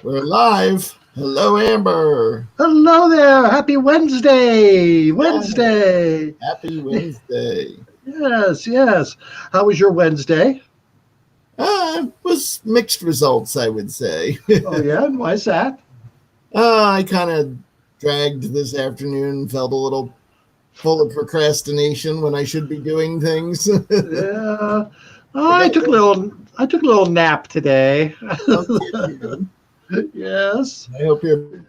We're live. Hello, Amber. Hello there. Happy Wednesday. Yes. Wednesday. Happy Wednesday. Yes. How was your Wednesday? Was mixed results, I would say. Oh, yeah. And why is that? I kind of dragged this afternoon, felt a little full of procrastination when I should be doing things. Yeah. I About took a you? little nap today. Okay, good. Yes. I hope you're.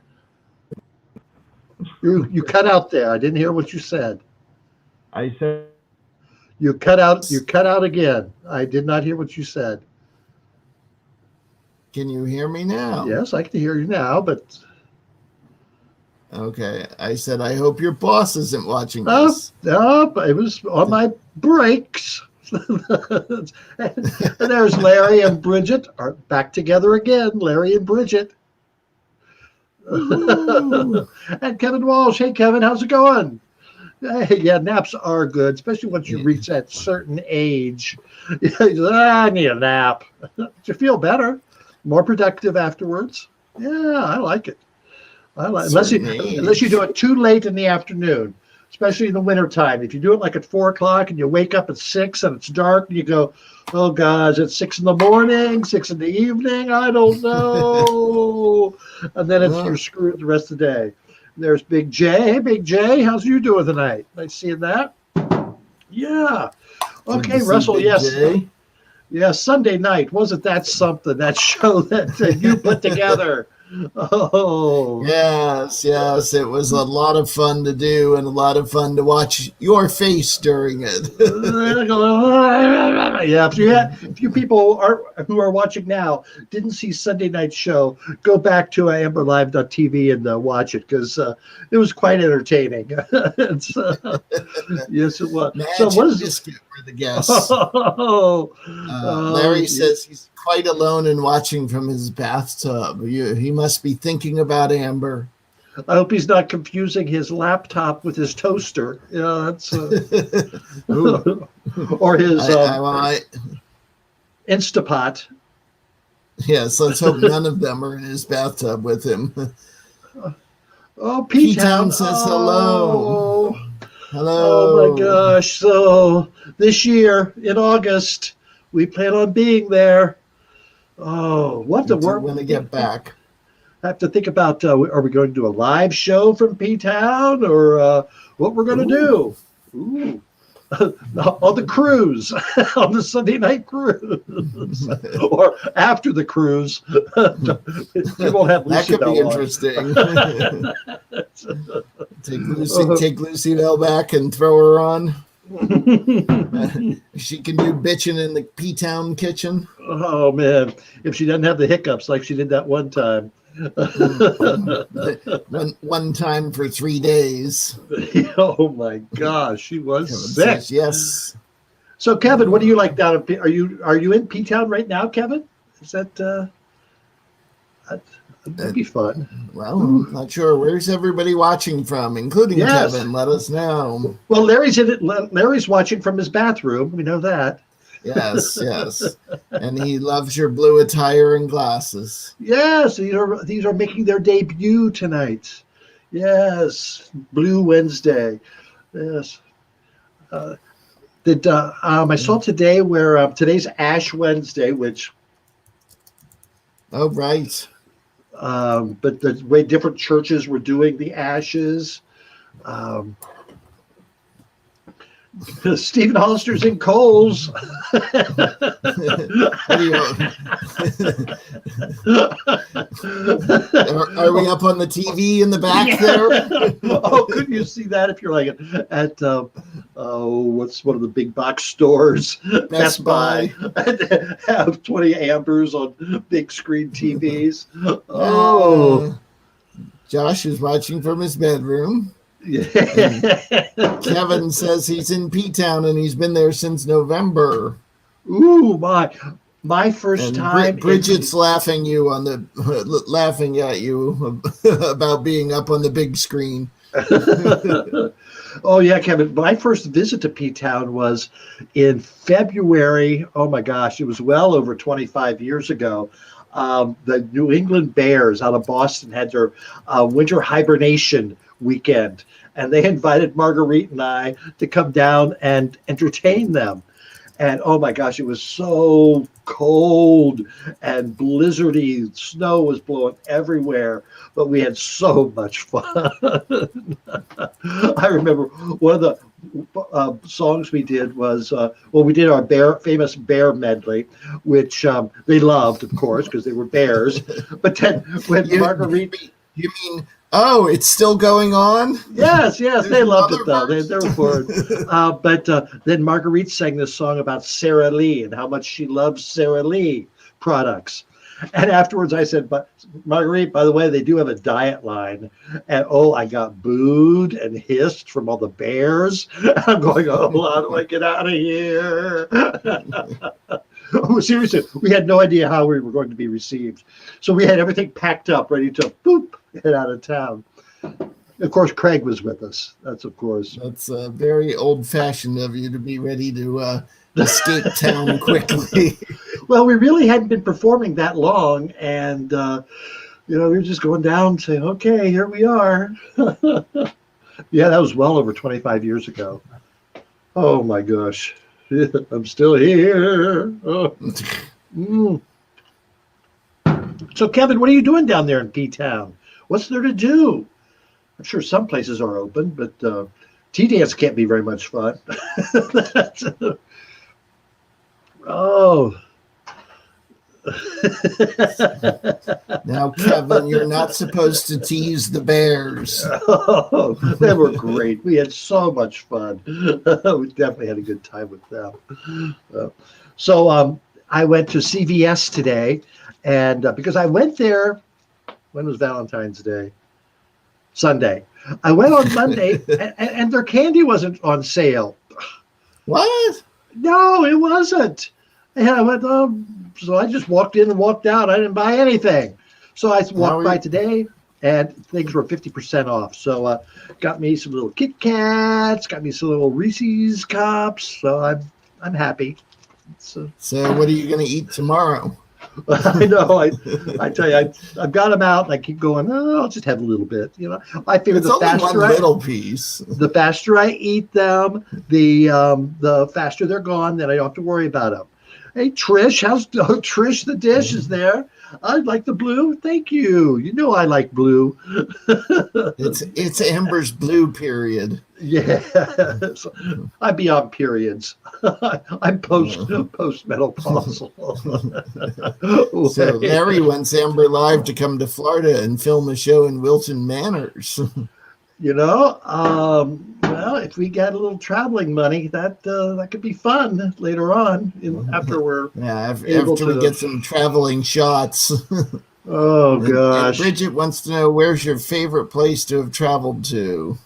You cut out there. I didn't hear what you said. I said. You cut out again. I did not hear what you said. Can you hear me now? Yes, I can hear you now, but Okay. I said, I hope your boss isn't watching oh, this. oh, it was on my breaks. And there's Larry and Bridget are back together again. Larry and Bridget. Woohoo. And Kevin Walsh. Hey, Kevin, how's it going? Hey, yeah, naps are good, especially once you reach that certain age. I need a nap. You feel better, more productive afterwards. Yeah, I like it. Unless you do it too late in the afternoon, especially in the wintertime. If you do it like at 4 o'clock and you wake up at 6 and it's dark and you go, oh gosh, it's 6 in the morning, 6 in the evening, I don't know. And then you're screwed the rest of the day. There's Big J. Hey, Big J, how's you doing tonight? Nice seeing that. Yeah. Okay, Russell. Yes. J. Yeah. Sunday night, wasn't that something? That show that you put together. Oh. Yes. It was a lot of fun to do and a lot of fun to watch your face during it. Yeah. If you people who are watching now didn't see Sunday night show, go back to amberlive.tv and watch it because it was quite entertaining. Yes, it was. Magic So what is biscuit for the guests. Larry says he's quite alone and watching from his bathtub. He must be thinking about Amber. I hope he's not confusing his laptop with his toaster. Yeah, that's or his Instapot. Yes, let's hope none of them are in his bathtub with him. Oh, P-Town says hello. Hello. Oh my gosh! So this year in August, we plan on being there. Oh, what the work? When they get back. I have to think about, are we going to do a live show from P-Town or what we're going to do? Ooh. On the cruise, on the Sunday night cruise, or after the cruise. You won't have Lucy That could be interesting. Take Lucy Bell back and throw her on. She can do bitching in the P-Town kitchen. Oh man, if she doesn't have the hiccups like she did that one time. one time for 3 days. Oh my gosh, she was sick. Says, yes. So Kevin, what do you like down in are you in P-Town right now, Kevin? Is that that'd be fun. Well, I'm not sure. Where's everybody watching from, including Kevin? Let us know. Well, Larry's in it. Larry's watching from his bathroom. We know that. Yes. And he loves your blue attire and glasses. Yes, these are making their debut tonight. Yes, Blue Wednesday. Yes. I saw today where today's Ash Wednesday, which. Oh right. But the way different churches were doing the ashes. Stephen Hollister's in Coles. Are we up on the TV in the back there? Oh, couldn't you see that if you're like at what's one of the big box stores? Best Buy. Have 20 Ambers on big screen TVs. Oh. Josh is watching from his bedroom. Kevin says he's in P-Town and he's been there since November. Ooh, my first time. Bridget's laughing at you about being up on the big screen. Oh yeah, Kevin. My first visit to P-Town was in February. Oh my gosh, it was well over 25 years ago. The New England Bears out of Boston had their winter hibernation weekend, and they invited Marguerite and I to come down and entertain them. And oh my gosh, it was so cold and blizzardy. Snow was blowing everywhere, but we had so much fun. I remember one of the songs we did was, we did our famous bear medley, which they loved, of course, because they were bears. But then when Marguerite. You mean, oh, it's still going on? Yes, they loved it, though. They were bored. But then Marguerite sang this song about Sara Lee and how much she loves Sara Lee products. And afterwards I said, but Marguerite, by the way, they do have a diet line. And I got booed and hissed from all the bears. I'm going, how do I get out of here? Seriously, we had no idea how we were going to be received. So we had everything packed up, ready to head out of town. Of course, Craig was with us. That's very old-fashioned of you to be ready to escape town quickly. Well, we really hadn't been performing that long, and we were just going down saying, okay, here we are. Yeah, that was well over 25 years ago. Oh my gosh. I'm still here. Oh. So, Kevin, what are you doing down there in P-Town? What's there to do? I'm sure some places are open, but T-Dance can't be very much fun. Oh. Now, Kevin, you're not supposed to tease the bears. Oh, they were great. We had so much fun. We definitely had a good time with them. So I went to CVS today, and because I went there, when was Valentine's Day? Sunday. I went on Monday, and their candy wasn't on sale. What? No, it wasn't. And I went, so I just walked in and walked out. I didn't buy anything. So I walked by today, and things were 50% off. So got me some little Kit Kats, got me some little Reese's Cups. So I'm happy. So what are you going to eat tomorrow? I know. I tell you, I've got them out, and I keep going. I'll just have a little bit. I figure it's only one little piece. The faster I eat them, the faster they're gone. Then I don't have to worry about them. Hey, Trish, how's Trish? The dish is there. I'd like the blue. Thank you. You know I like blue. It's Amber's blue period. Yeah, I'm beyond periods. I'm post-menopausal. So Larry wants Amber Live to come to Florida and film a show in Wilton Manors. Well, if we got a little traveling money, that could be fun later on. After we're after we get some traveling shots. Oh gosh! And Bridget wants to know, where's your favorite place to have traveled to?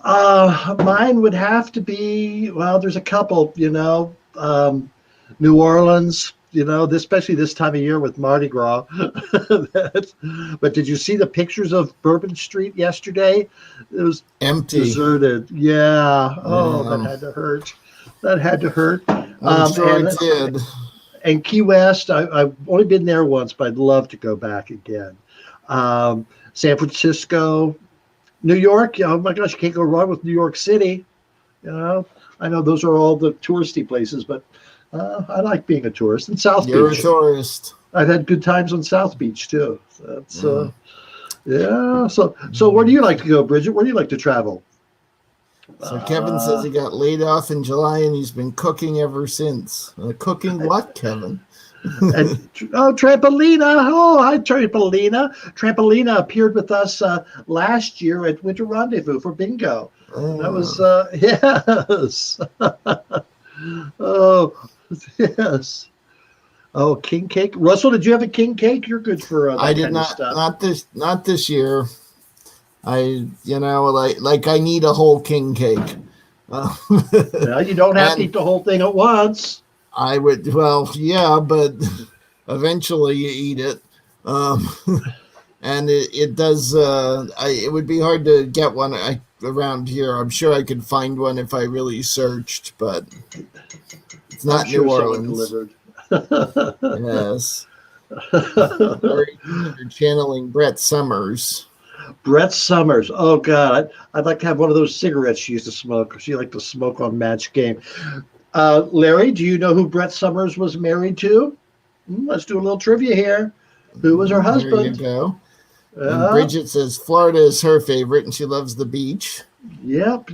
Mine would have to be, there's a couple. New Orleans. Especially this time of year with Mardi Gras. But did you see the pictures of Bourbon Street yesterday? It was empty, deserted. Yeah. Oh, that had to hurt. I'm sure it did. And Key West, I've only been there once, but I'd love to go back again. San Francisco, New York. Oh my gosh, you can't go wrong with New York City. I know those are all the touristy places, but I like being a tourist. And South Beach. You're a tourist. I've had good times on South Beach too. So that's yeah. So where do you like to go, Bridget? Where do you like to travel? So Kevin says he got laid off in July and he's been cooking ever since. Cooking what, Kevin? And Trampolina. Oh, hi, Trampolina. Trampolina appeared with us last year at Winter Rendezvous for bingo. That was yes. Oh, yes. Oh, king cake. Russell, did you have a king cake? You're good for that I did kind not. of stuff. Not this year. I I need a whole king cake. Well, you don't have to eat the whole thing at once. I would. Well, yeah, but eventually you eat it. And it does. It would be hard to get one around here. I'm sure I could find one if I really searched, but it's not New Orleans. Delivered. Yes. Larry, you're channeling Brett Summers. Brett Summers. Oh God, I'd like to have one of those cigarettes she used to smoke. She liked to smoke on Match Game. Larry, do you know who Brett Summers was married to? Let's do a little trivia here. Who was her husband? There you go. And Bridget says Florida is her favorite, and she loves the beach. Yep.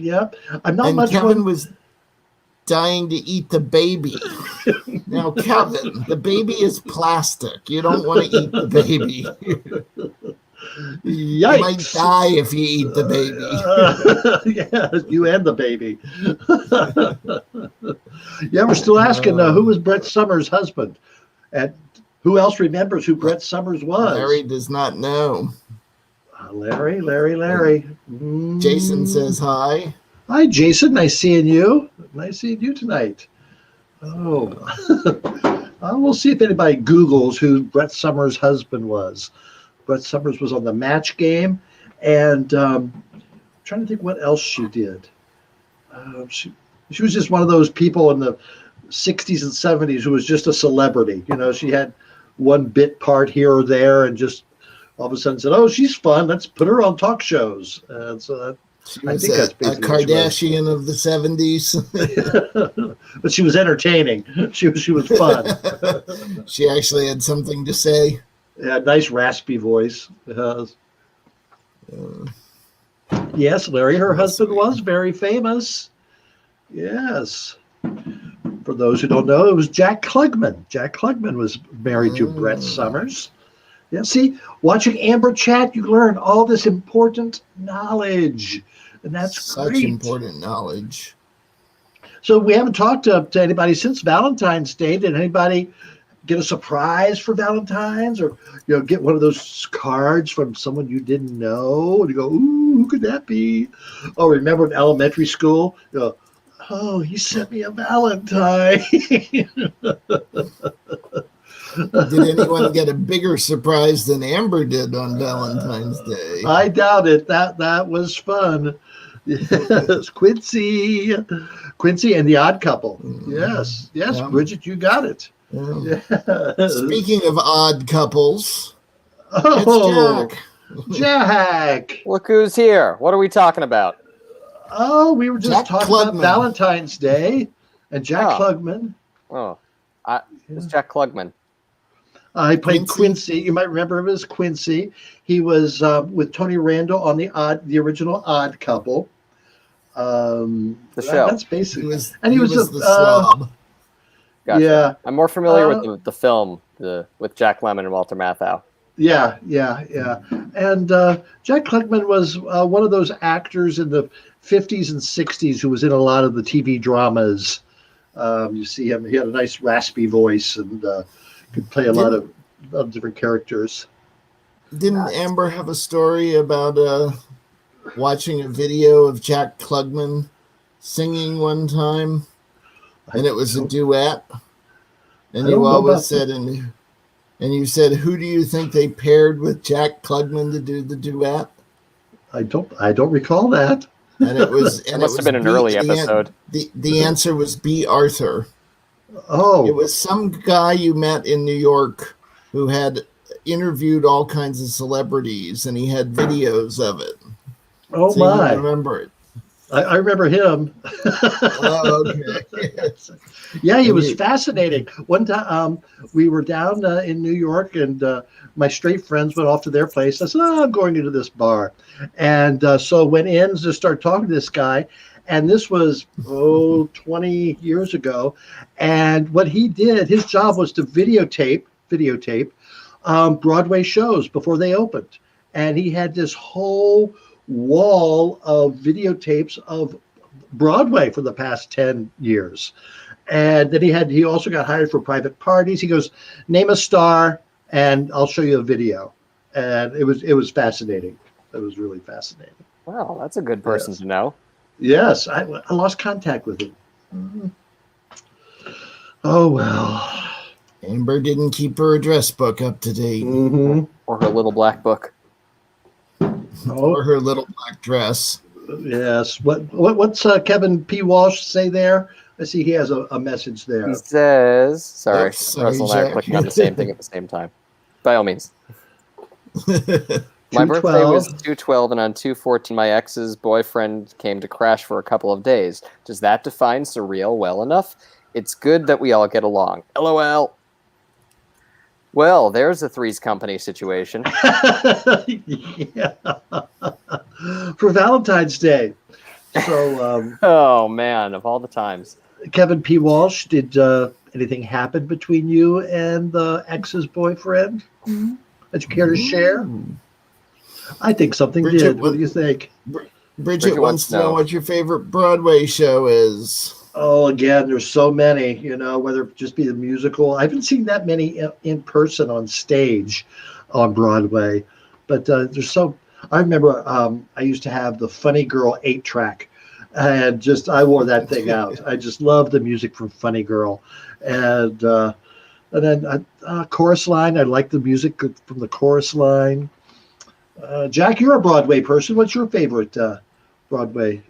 I'm not and much. Kevin was dying to eat the baby. Now, Kevin, the baby is plastic. You don't want to eat the baby. Yikes. You might die if you eat the baby. Yeah, you and the baby. Yeah, we're still asking who was Brett Summers' husband? And who else remembers who Brett Summers was? Larry does not know. Larry. Jason says hi. Hi, Jason. Nice seeing you. Nice seeing you tonight. Oh, we'll see if anybody Googles who Brett Summers' husband was. Brett Summers was on the Match Game, and I'm trying to think what else she did. She was just one of those people in the 60s and 70s who was just a celebrity. You know, she had one bit part here or there, and just all of a sudden said, "Oh, she's fun. Let's put her on talk shows." And so that. She was a Kardashian of the 70s. But she was entertaining. She was fun. She actually had something to say. Yeah, nice raspy voice. Yes, Larry, her husband was very famous. Yes. For those who don't know, it was Jack Klugman. Jack Klugman was married to Brett Summers. Yeah, see, watching Amber chat, you learn all this important knowledge. And that's such great. Important knowledge. So we haven't talked to anybody since Valentine's Day. Did anybody get a surprise for Valentine's, or get one of those cards from someone you didn't know? And you go, "Ooh, who could that be?" Oh, remember in elementary school? You go, "Oh, he sent me a Valentine." Did anyone get a bigger surprise than Amber did on Valentine's Day? I doubt it. That was fun. Yes, Quincy and the Odd Couple. Yes, yeah. Bridget, you got it. Yeah. Speaking of odd couples, it's Jack. Look who's here. What are we talking about? Oh, we were just talking about Valentine's Day and Jack Klugman. It's Jack Klugman. He played Quincy. You might remember him as Quincy. He was with Tony Randall on the original Odd Couple. The show. That's basically. He was the slob. Gotcha. Yeah. I'm more familiar with the film, with Jack Lemmon and Walter Matthau. Yeah. And Jack Klugman was one of those actors in the 50s and 60s who was in a lot of the TV dramas. You see him. He had a nice raspy voice and could play a lot of different characters. Didn't Amber have a story about watching a video of Jack Klugman singing one time, and it was a duet? And you always said, and you said, who do you think they paired with Jack Klugman to do the duet? I don't recall that. And it was. It must have been an early episode. The answer was B. Arthur. Oh, it was some guy you met in New York who had interviewed all kinds of celebrities, and he had videos of it. Oh, so my! You remember it? I remember him. Oh, okay. Yeah, he was fascinating. One time we were down in New York, and my straight friends went off to their place. I said, I'm going into this bar. And so went in to start talking to this guy. And this was, 20 years ago. And what he did, his job was to videotape Broadway shows before they opened. And he had this whole wall of videotapes of Broadway for the past 10 years. And then he also got hired for private parties. He goes, name a star and I'll show you a video. And it was fascinating. It was really fascinating. Wow, that's a good person to know. Yes, I lost contact with him. Mm-hmm. Oh, well. Amber didn't keep her address book up to date. Mm-hmm. Or her little black book. Or her little black dress. Yes. What's Kevin P. Walsh say there? I see he has a message there. He says, sorry, Oops, sorry, Russell and I are Jack. clicking on the same thing at the same time. by all means. My birthday was 2/12. 2/12, and on 2/14, my ex's boyfriend came to crash for a couple of days. Does that define surreal well enough? It's good that we all get along. LOL. Well, there's a Three's Company situation. Yeah. For Valentine's Day. So, Oh, man, of all the times. Kevin P. Walsh, did anything happen between you and the ex's boyfriend that you care to share? I think something Bridget, did. What do you think? Bridget wants to know what your favorite Broadway show is. Oh, again, there's so many, whether it just be the musical. I haven't seen that many in person on stage on Broadway, but there's so. I remember I used to have the Funny Girl 8-track, and I wore that thing out. I just loved the music from Funny Girl, and then Chorus Line. I like the music from the Chorus Line. Jack, you're a Broadway person. What's your favorite Broadway?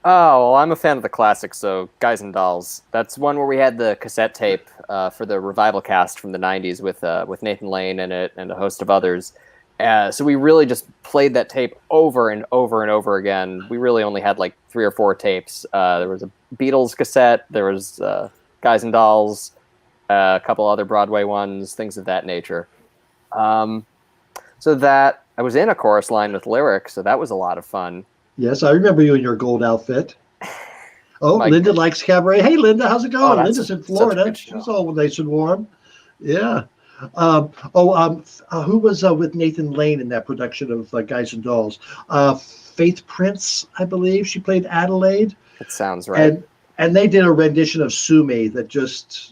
Oh, well, I'm a fan of the classics, so Guys and Dolls. That's one where we had the cassette tape for the revival cast from the 90s with Nathan Lane in it and a host of others. So we really just played that tape over and over and over again. We really only had like 3 or 4 tapes. There was a Beatles cassette, there was Guys and Dolls, a couple other Broadway ones, things of that nature. So that I was in a chorus line with lyrics, so that was a lot of fun. Yes, I remember you in your gold outfit. Oh, My Linda goodness. likes cabaret. Hey, Linda, how's it going? Oh, that's Linda's in such a Florida. good show. She's all nice and warm. Yeah. Who was with Nathan Lane in that production of Guys and Dolls? Faith Prince, I believe. She played Adelaide. That sounds right. And they did a rendition of Sue Me that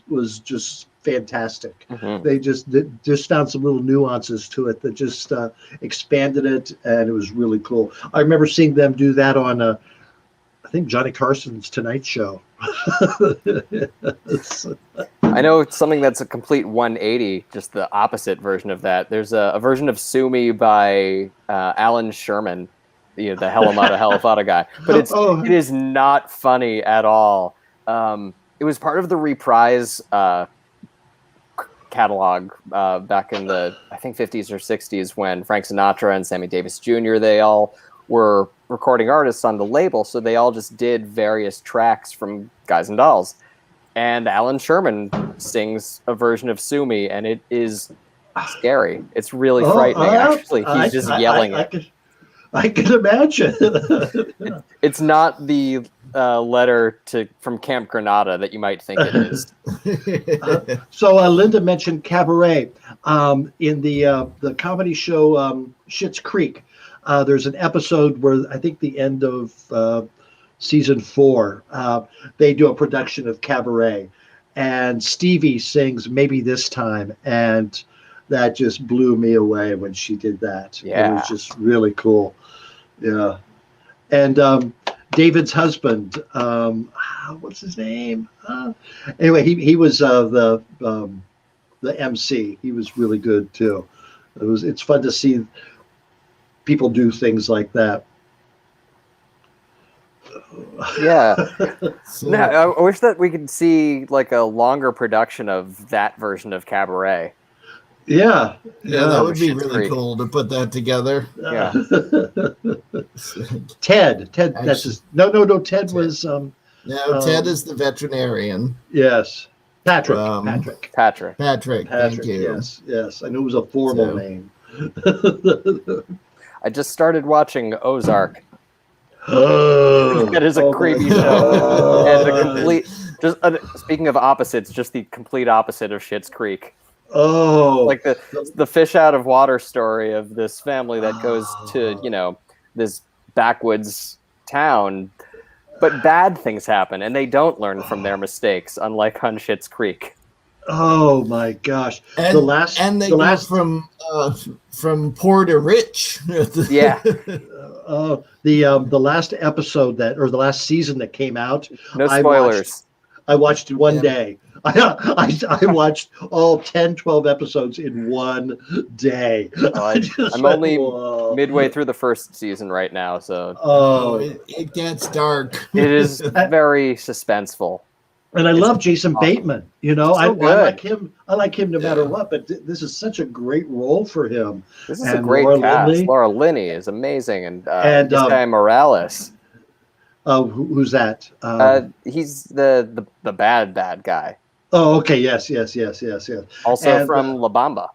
was just fantastic. Mm-hmm. They just found some little nuances to it that just expanded it, and it was really cool. I remember seeing them do that on I think Johnny Carson's Tonight Show. I know it's something that's a complete 180, just the opposite version of that. There's a version of Sue Me by Alan Sherman, the Hellamata Helifata guy, but it is not funny at all. It was part of the Reprise catalog back in the, I think, 50s or 60s when Frank Sinatra and Sammy Davis Jr., they all were recording artists on the label, so they all just did various tracks from Guys and Dolls. And Alan Sherman sings a version of Sue Me, and it is scary. It's really frightening, actually. He's just yelling it. I can imagine. It's not the letter from Camp Granada that you might think it is. So Linda mentioned cabaret. In the comedy show Schitt's Creek, there's an episode where I think the end of season 4, they do a production of cabaret, and Stevie sings Maybe This Time, and that just blew me away when she did that. Yeah. It was just really cool. Yeah. And David's husband, what's his name? Anyway, he was the MC. He was really good too. It's fun to see people do things like that. Yeah. Now, I wish that we could see like a longer production of that version of Cabaret. Yeah, that would be Schitt's really Creek. cool to put that together. Yeah. Ted. That's his. No. Ted Ted. was. Ted is the veterinarian. Yes. Patrick. Patrick. Thank you. Yes. I knew it was a formal name. I just started watching Ozark. That is a creepy show. And a complete. Speaking of opposites, just the complete opposite of Schitt's Creek. Oh, Like the fish out of water story of this family that goes to, this backwoods town, but bad things happen and they don't learn from their mistakes, unlike on Schitt's Creek. Oh my gosh! And they go from poor to rich. Yeah. The last episode the last season that came out. No spoilers. I watched it one day. I watched all 10, 12 episodes in one day. I'm only midway through the first season right now, so Oh, it gets dark. it is very suspenseful. And I love Jason awesome. Bateman. You know, So I good. like him. I like him no matter Yeah. what. But this is such a great role for him. This is a And great Laura cast. Linney. Laura Linney is amazing, and And this guy Morales. Who's that? He's the bad guy. Oh, okay. Yes. Also And from La Bamba.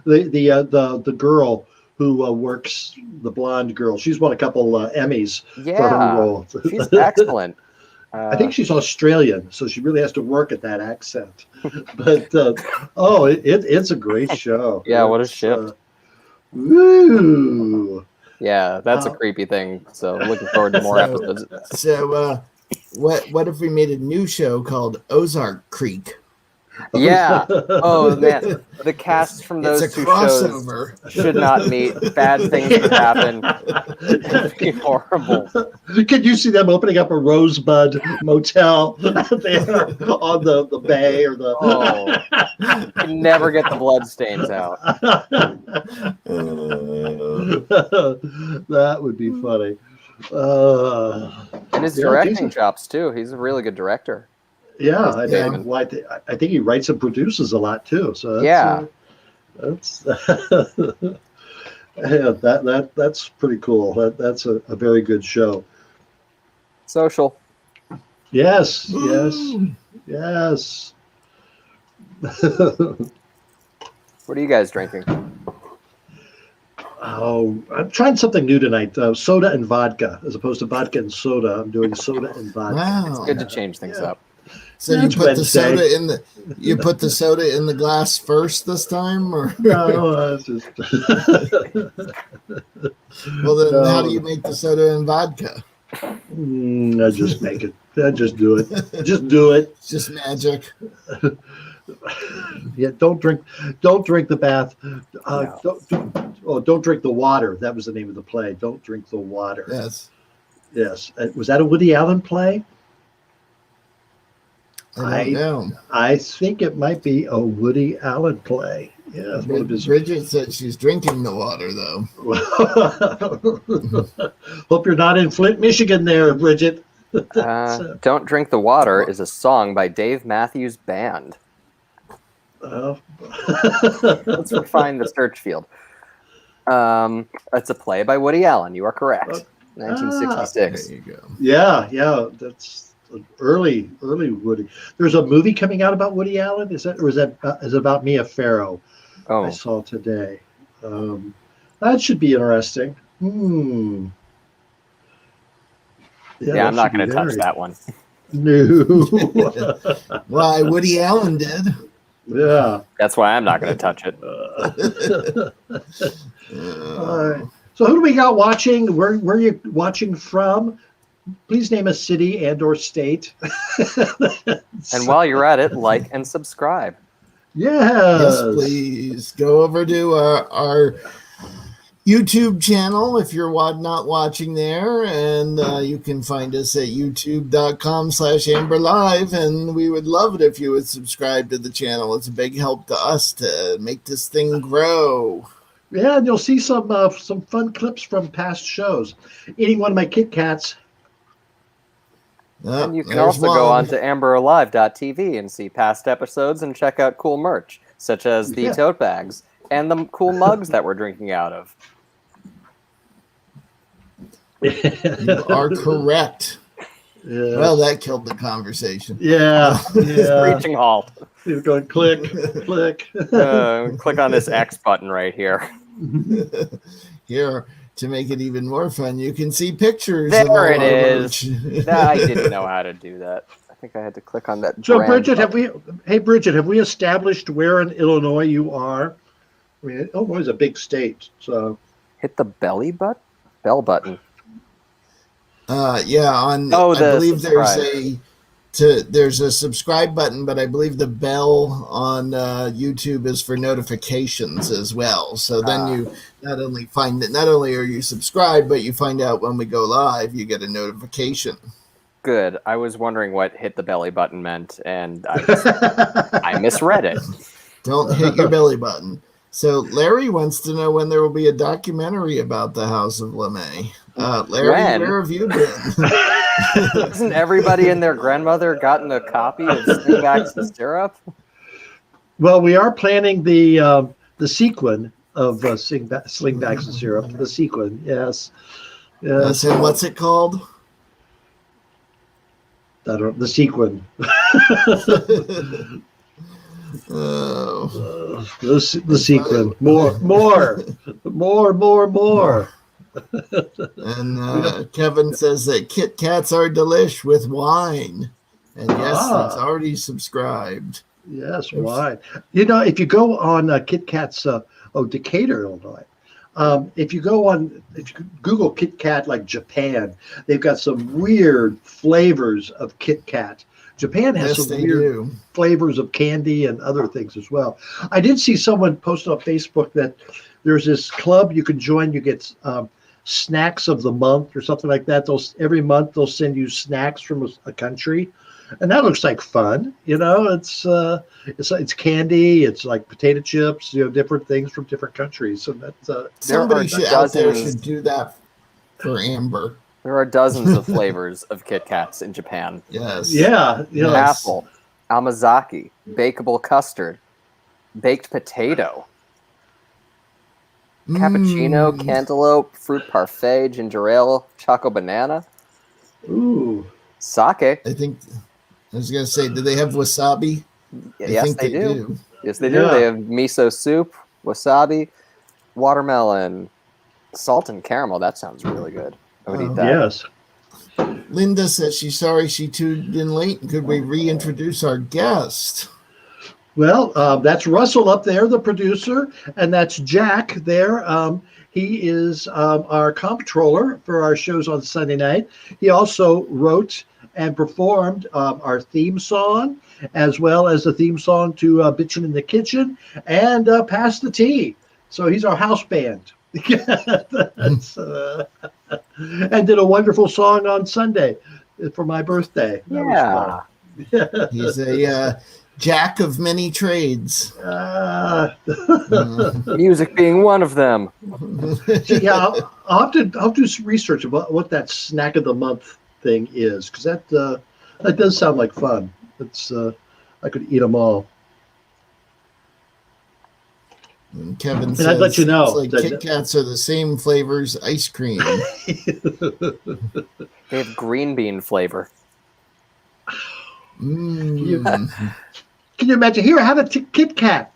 the girl who works, the blonde girl. She's won a couple Emmys for her role. She's excellent. I think she's Australian, so she really has to work at that accent. But it's a great show. Yeah, what a shift. Woo! Yeah, that's a creepy thing. So looking forward to more episodes. So, what if we made a new show called Ozark Creek? Yeah. Oh man, the cast from those It's a two crossover. shows should not meet. Bad things could happen. It'd be horrible. Could you see them opening up a Rosebud motel there on the bay or the? Oh, you can never get the blood stains out. That would be funny. And his directing chops too. He's a really good director. Yeah, I think he writes and produces a lot too. So that's that's pretty cool. That's a very good show. Social. Yes. What are you guys drinking? Oh, I'm trying something new tonight. Soda and vodka, as opposed to vodka and soda. I'm doing soda and vodka. Wow. It's good to change things up. So you put the soda in the glass first this time, or No, that's just. well then how do you make the soda and vodka? I just make it. I just do it. Just do it. It's just magic. Yeah, don't drink the bath. Don't drink the water. That was the name of the play. Don't drink the water. Yes. Was that a Woody Allen play? I don't know. I think it might be a Woody Allen play. Yeah, Bridget said she's drinking the water, though. Hope you're not in Flint, Michigan there, Bridget. Don't Drink the Water is a song by Dave Matthews Band. Let's refine the search field. It's a play by Woody Allen. You are correct. 1966. There you go. Yeah, that's early Woody. There's a movie coming out about Woody Allen. Is it about Mia Farrow? Oh, I saw today. That should be interesting. Yeah, I'm not going to touch that one. No. Why, Woody Allen did. Yeah. That's why I'm not going to touch it. All right. So who do we got watching? Where are you watching from? Please name a city and/or state. And while you're at it, like and subscribe. Yes, please. Go over to our YouTube channel if you're not watching there, and you can find us at youtube.com/AmberLive, and we would love it if you would subscribe to the channel. It's a big help to us to make this thing grow. Yeah, and you'll see some fun clips from past shows. Eating one of my Kit Kats. And you can also go on to amberalive.tv and see past episodes and check out cool merch, such as the tote bags and the cool mugs that we're drinking out of. You are correct. Yeah. Well, that killed the conversation. Yeah. Screeching halt. You're going click. Click on this X button right here. Here, to make it even more fun, you can see pictures. There it is. I didn't know how to do that. I think I had to click on that. So, Bridget, have we established where in Illinois you are? I mean, Illinois is a big state, so hit the bell button. I believe subscribe. there's a subscribe button, but I believe the bell on YouTube is for notifications as well. So then you not only are you subscribed, but you find out when we go live, you get a notification. Good. I was wondering what hit the belly button meant, and I misread it. Don't hit your belly button. So Larry wants to know when there will be a documentary about the House of LeMay. Larry, where have you been? Hasn't everybody and their grandmother gotten a copy of Slingbacks and Syrup? Well, we are planning the sequin of Slingbacks and Syrup. The sequin, yes. Yes. And what's it called? The sequin. The sequin. More. And Kevin says that Kit Kats are delish with wine. And yes, it's already subscribed. Yes, wine. You know, if you go on Kit Kat's, Decatur, Illinois, if you Google Kit Kat like Japan, they've got some weird flavors of Kit Kat. Japan has some weird flavors of candy and other things as well. I did see someone post on Facebook that there's this club you can join. You get snacks of the month or something like that. Every month they'll send you snacks from a country, and that looks like fun. You know, it's candy. It's like potato chips. You know, different things from different countries. So that's somebody out there should do that for Amber. There are dozens of flavors of Kit Kats in Japan. Yes. Yeah. Yes. Apple, Amazaki, bakeable custard, baked potato, cappuccino, cantaloupe, fruit parfait, ginger ale, choco banana. Ooh. Sake. I think I was going to say, do they have wasabi? Yes, they do. Yes, they do. Yeah. They have miso soup, wasabi, watermelon, salt and caramel. That sounds really good. I would eat that. Yes. Linda says she's sorry she tuned in late. Could we reintroduce our guest? Well, that's Russell up there, the producer, and that's Jack there. He is our comptroller for our shows on Sunday night. He also wrote and performed our theme song, as well as the theme song to Bitchin' in the Kitchen and Pass the Tea. So he's our house band. And did a wonderful song on Sunday for my birthday. Yeah. He's a jack of many trades. Music being one of them. Yeah, I'll have to do some research about what that snack of the month thing is, because that does sound like fun. It's I could eat them all. And Kevin And says, I'd let you know it's like Kit Kats are the same flavors ice cream. They have green bean flavor. Can you imagine? Here, have a Kit Kat.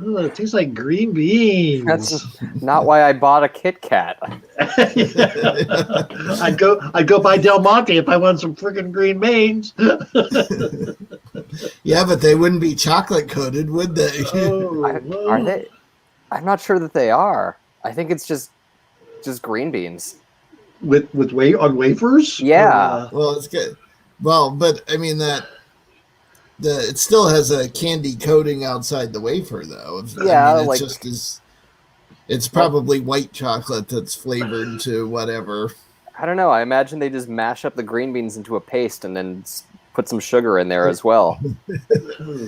Oh, it tastes like green beans. That's not why I bought a Kit Kat. I'd go buy Del Monte if I wanted some freaking green beans. Yeah, but they wouldn't be chocolate coated, would they? Are they? I'm not sure that they are. I think it's just green beans. With on wafers? Yeah. Well, it's good. Well, but I mean it still has a candy coating outside the wafer, though. Yeah, I mean, it's probably white chocolate that's flavored to whatever. I don't know. I imagine they just mash up the green beans into a paste and then put some sugar in there as well.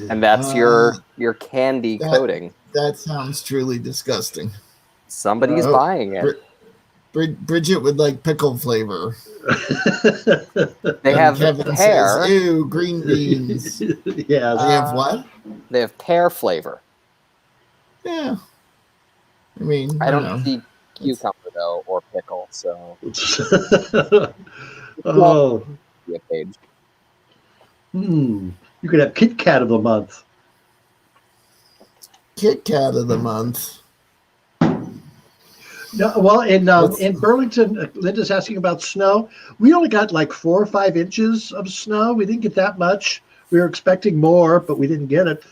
And that's your candy coating. That sounds truly disgusting. Somebody's buying it. Bridget would like pickle flavor. They have Kevin pear. says, ew, green beans. Yeah. They have what? They have pear flavor. Yeah. I mean, I don't see cucumber though, or pickle. So. Oh. Yeah, page. You could have Kit Kat of the month. Kit Kat of the month. No, well, in Burlington, Linda's asking about snow. We only got like 4 or 5 inches of snow. We didn't get that much. We were expecting more, but we didn't get it.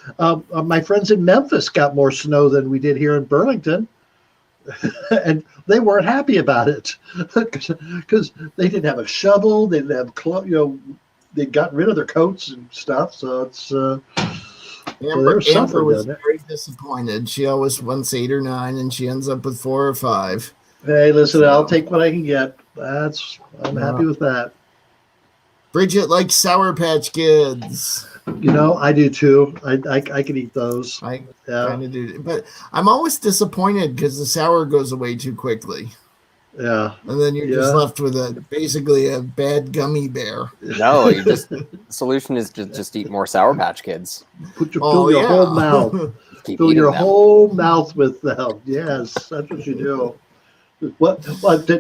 My friends in Memphis got more snow than we did here in Burlington, and they weren't happy about it because they didn't have a shovel. They didn't have they'd gotten rid of their coats and stuff. So it's Amber was very disappointed. She always wants 8 or 9, and she ends up with 4 or 5. Hey, listen, I'll take what I can get. I'm happy with that. Bridget likes Sour Patch Kids. I do too. I can eat those. I kind of do, but I'm always disappointed because the sour goes away too quickly. Yeah. And then you're just Yeah. left with basically a bad gummy bear. No, the solution is to just eat more Sour Patch Kids. Fill your whole mouth. Keep Fill eating your them. whole mouth with them. Yes, that's what you do.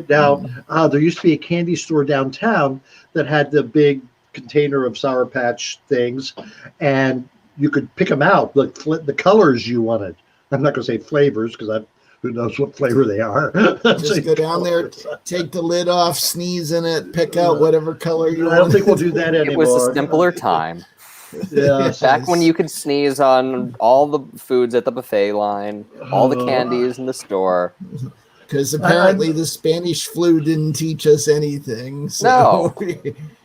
Now, there used to be a candy store downtown that had the big container of Sour Patch things, and you could pick them out, the colors you wanted. I'm not going to say flavors because who knows what flavor they are. Just go down there, take the lid off, sneeze in it, pick out whatever color you want. I don't think we'll do that anymore. It was a simpler time. Yeah, Back when you could sneeze on all the foods at the buffet line, all the candies in the store. Because apparently the Spanish flu didn't teach us anything. So No.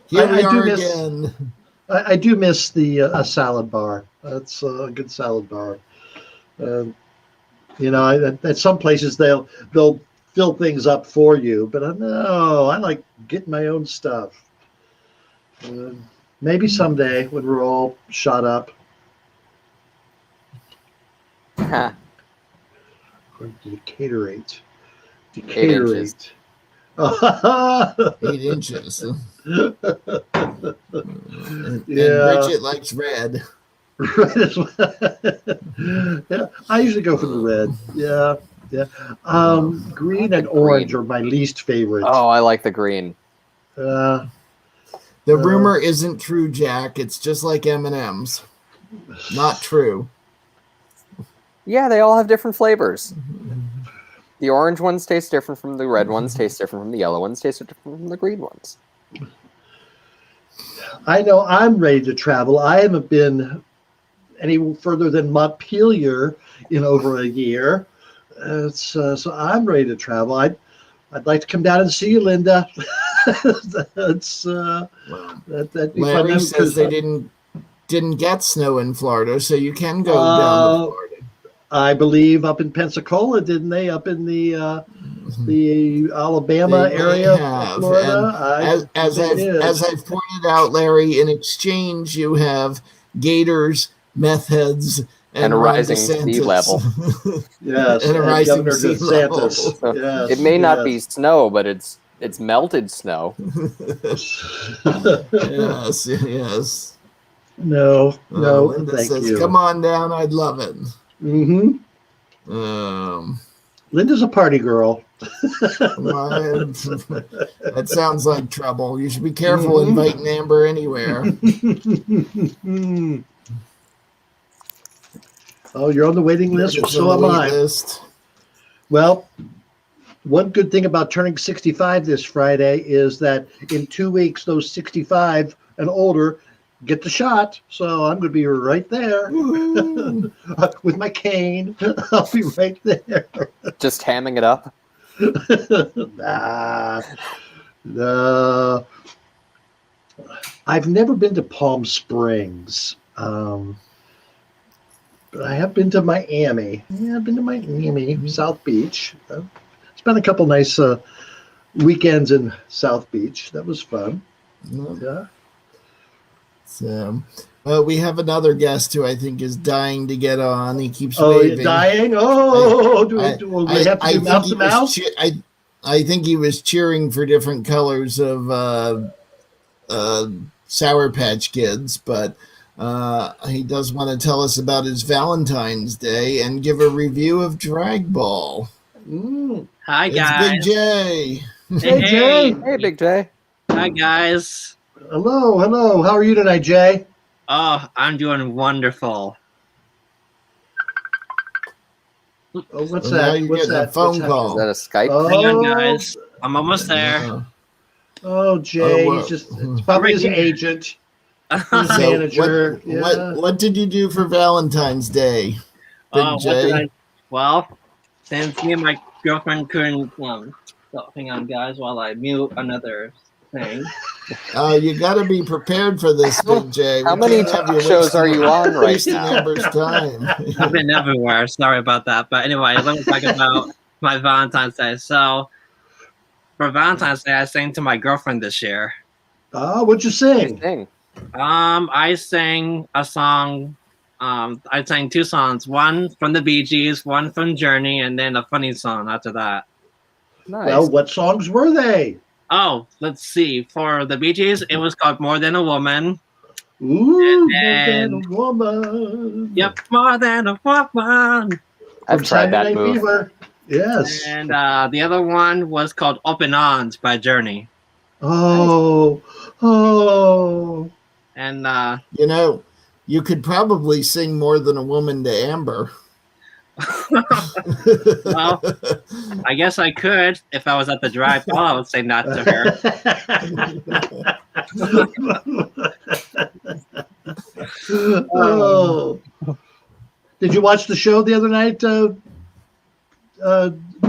Here we are again. I do miss the salad bar. That's a good salad bar. At some places they'll fill things up for you, but I like getting my own stuff. Maybe someday when we're all shot up. Decaturate. 8 inches. 8 inches. And Bridget likes red. Red as well. Yeah, I usually go for the red. Yeah. Green and orange are my least favorite. Oh, I like the green. The rumor isn't true, Jack. It's just like M&Ms. Not true. Yeah, they all have different flavors. The orange ones taste different from the red ones, taste different from the yellow ones, taste different from the green ones. I know I'm ready to travel. I haven't been any further than Montpelier in over a year. So I'm ready to travel. I'd like to come down and see you, Linda. That'd be Larry fun. says they didn't get snow in Florida, so you can go down to Florida. I believe up in Pensacola, didn't they? Up in the Alabama area of Florida. As I've pointed out, Larry, in exchange you have gators, meth heads, and a rising sea level. Yes, and a rising Governor sea DeSantis. level. Yes, it may not be snow, but it's melted snow. Yes. No, Linda thank says, you. come on down, I'd love it. Mm-hmm. Linda's a party girl. That sounds like trouble. You should be careful inviting Amber anywhere. Oh, you're on the waiting list? Well, so am I. List. Well, one good thing about turning 65 this Friday is that in 2 weeks, those 65 and older get the shot. So I'm going to be right there with my cane. I'll be right there. Just hamming it up? No. I've never been to Palm Springs. But I have been to Miami. Yeah, I've been to Miami, South Beach. Spent a couple nice weekends in South Beach. That was fun. Yeah. So, we have another guest who I think is dying to get on. He keeps waving. Dying? Oh, do we have to do mouth to mouth? I think he was cheering for different colors of Sour Patch Kids, but he does want to tell us about his Valentine's Day and give a review of Drag Ball. Hi, guys. Big J. Hey, Jay. Hey, Big J. Hi, guys. Hello. How are you tonight, Jay? Oh, I'm doing wonderful. Oh, what's that? What's that? Phone call. Is that a Skype? Hang on, guys. I'm almost there. Oh, Jay. It's probably his agent. His manager. What did you do for Valentine's Day, Big J? Since me and my girlfriend couldn't hang on, guys, while I mute another thing. You got to be prepared for this, Big J. How many talk shows are you on right now? Amber's time. I've been everywhere. Sorry about that. But anyway, let me talk about my Valentine's Day. So, for Valentine's Day, I sang to my girlfriend this year. Oh, what'd you sing? I sang a song. I sang 2 songs. One from the Bee Gees, one from Journey, and then a funny song after that. Nice. Well, what songs were they? Oh, let's see. For the Bee Gees, it was called More Than a Woman. Ooh, More Than And a Woman. yep, More Than a Woman. I've From tried Saturday that Night move. Fever. Yes. And the other one was called Open Arms by Journey. Oh, oh. And You could probably sing More Than a Woman to Amber. well, I guess I could if I was at the drag ball. I would say not to her. Oh. Did you watch the show the other night,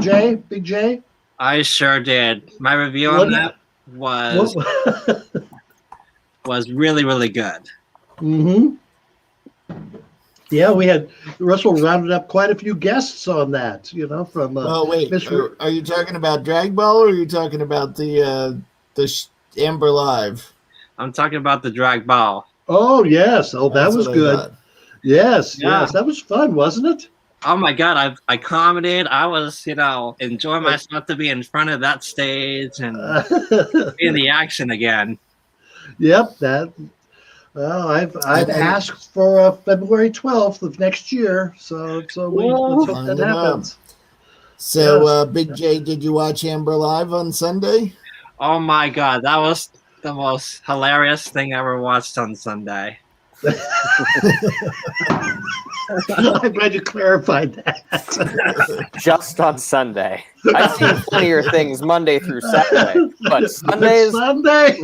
Jay? Big Jay? I sure did. My review on that was really, really good. Mm-hmm. Yeah, we had Russell rounded up quite a few guests on that. From Well, wait. Mr. Are you talking about Drag Ball, or are you talking about the Amber Live? I'm talking about the drag ball. Oh yes, that That's was what I good. thought. Yes, Yeah. yes, that was fun, wasn't it? Oh my god, I commented. I was, enjoying myself to be in front of that stage and be in the action again. Yep, that. Well, I've asked for February 12th of next year, so let's hope that happens. So, Yes. Big J, did you watch Amber Live on Sunday? Oh my god, that was the most hilarious thing I ever watched on Sunday. I'm glad you clarified that. Just on Sunday. I've seen funnier things Monday through Saturday, but Sundays. Sunday.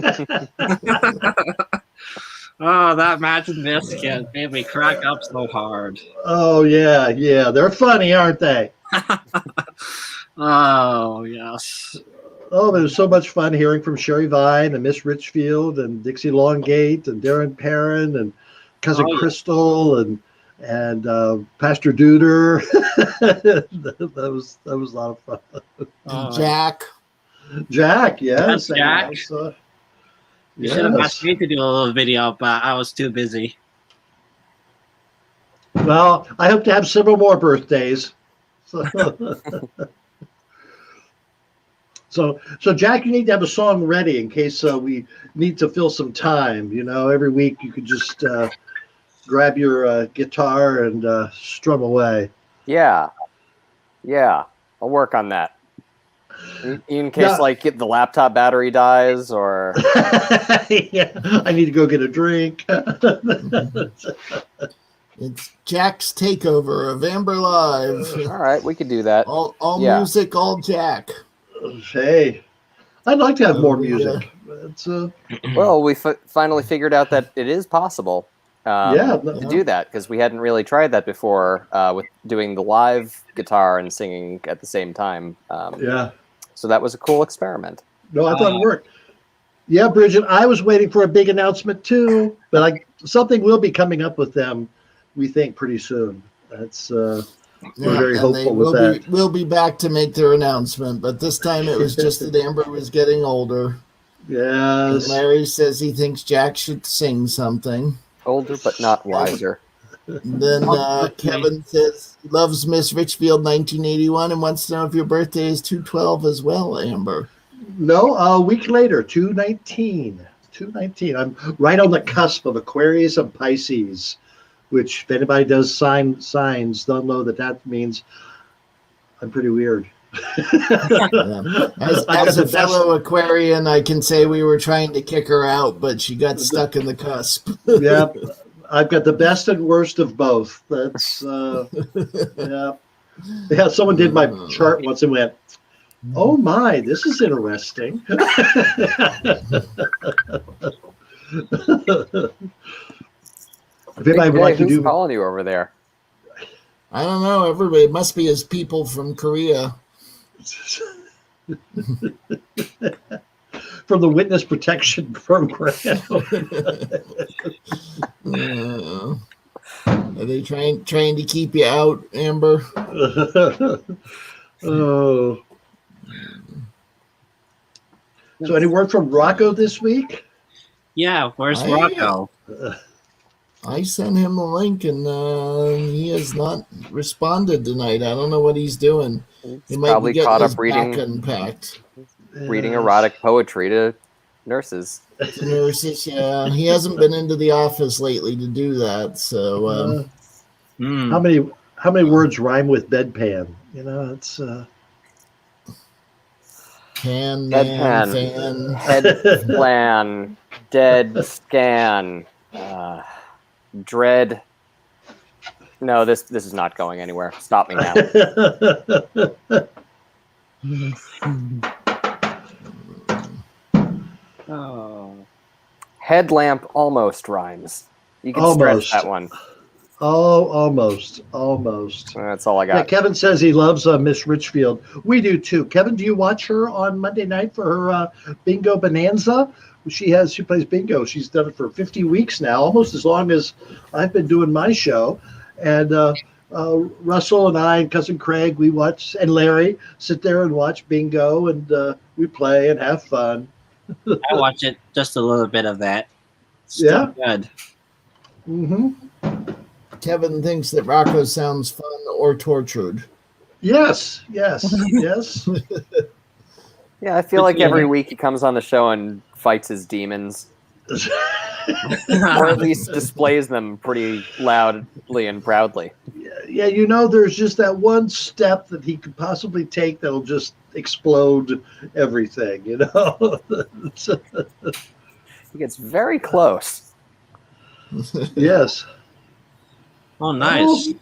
Oh, that Match and Biscuit made me crack up so hard. Oh yeah, they're funny, aren't they? Oh yes. Oh, it was so much fun hearing from Sherry Vine and Miss Richfield and Dixie Longate and Darren Perrin and Cousin Crystal and Pastor Duder. that was a lot of fun. Jack. Jack, yes. Jack. You should have asked me to do a little video, but I was too busy. Well, I hope to have several more birthdays. So Jack, you need to have a song ready in case we need to fill some time. Every week you could just grab your guitar and strum away. Yeah. I'll work on that. In case, the laptop battery dies, or yeah, I need to go get a drink. It's Jack's takeover of Amber Live. All right, we could do that. All music, all Jack. Hey, I'd like to have more music. Well, we finally figured out that it is possible. To do that, because we hadn't really tried that before with doing the live guitar and singing at the same time. So that was a cool experiment. No, I thought it worked. Yeah, Bridget, I was waiting for a big announcement too, but something will be coming up with them, we think, pretty soon. That's we're very hopeful with that. We'll be back to make their announcement, but this time it was just that Amber was getting older. Yes. And Larry says he thinks Jack should sing something. Older, but not wiser. And then Kevin says he loves Miss Richfield 1981 and wants to know if your birthday is 2/12 as well, Amber. No, a week later, 2/19. 2/19. I'm right on the cusp of Aquarius and Pisces, which if anybody does signs, they'll know that means I'm pretty weird. As a fellow Aquarian, I can say we were trying to kick her out, but she got stuck in the cusp. Yeah, I've got the best and worst of both. That's yeah. Someone did my chart once and went, "Oh my, this is interesting." If anybody would like to who's calling you over there? I don't know. Everybody, it must be his people from Korea. From the witness protection program. Are they trying to keep you out, Amber? Oh. So any word from Rocco this week? Yeah, where's Rocco? I sent him a link, and he has not responded tonight. I don't know what he's doing. He He's might be probably getting caught his up back unpacked. reading Yes. erotic poetry to nurses. The nurses, yeah. He hasn't been into the office lately to do that. So, How many words rhyme with bedpan? It's can, man, Deadpan, fan. head plan, dead scan, dread. No, this is not going anywhere. Stop me now. Oh. Headlamp almost rhymes. You can Almost. stretch that one. Oh, almost. That's all I Yeah, got. Kevin says he loves Miss Richfield. We do too. Kevin, do you watch her on Monday night for her bingo bonanza? She plays bingo. She's done it for 50 weeks now, almost as long as I've been doing my show. And Russell and I and cousin Craig, we watch, and Larry sit there and watch bingo, and we play and have fun. I watch it just a little bit of that. Yeah. Still good. Mm-hmm. Kevin thinks that Rocco sounds fun or tortured. Yes. Yeah, I feel like every week he comes on the show and fights his demons, or at least displays them pretty loudly and proudly. Yeah, there's just that one step that he could possibly take that'll just explode everything, He gets very close. Yes. Oh, nice.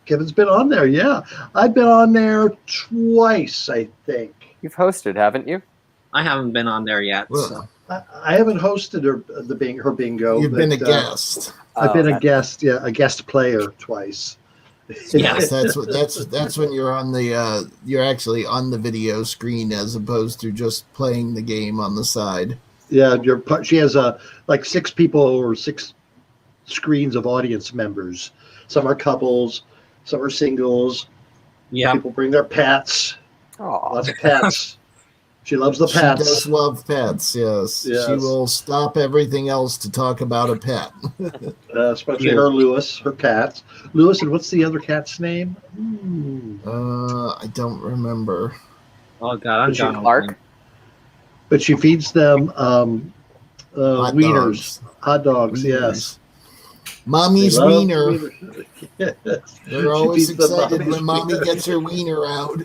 Kevin's been on there, yeah. I've been on there twice, I think. You've hosted, haven't you? I haven't been on there yet. So. I haven't hosted her bingo. You've been a guest. I've been a guest, a guest player twice. Yes. That's when you're on the you're actually on the video screen as opposed to just playing the game on the side. Yeah, she has like 6 people or 6 screens of audience members. Some are couples, some are singles. Yeah. People bring their pets. Aw. Lots of pets. She loves the She pets. does love pets, yes. Yes. She will stop everything else to talk about a pet. Especially her Lewis, her cats. Lewis, and what's the other cat's name? I don't remember. Oh God, I'm done. Clark? But she feeds them Hot wieners, hot dogs. Wieners. Yes, Mommy's They love wiener. wieners. Yes. They're She always feeds them excited when mommy's mommy wiener. gets her wiener out.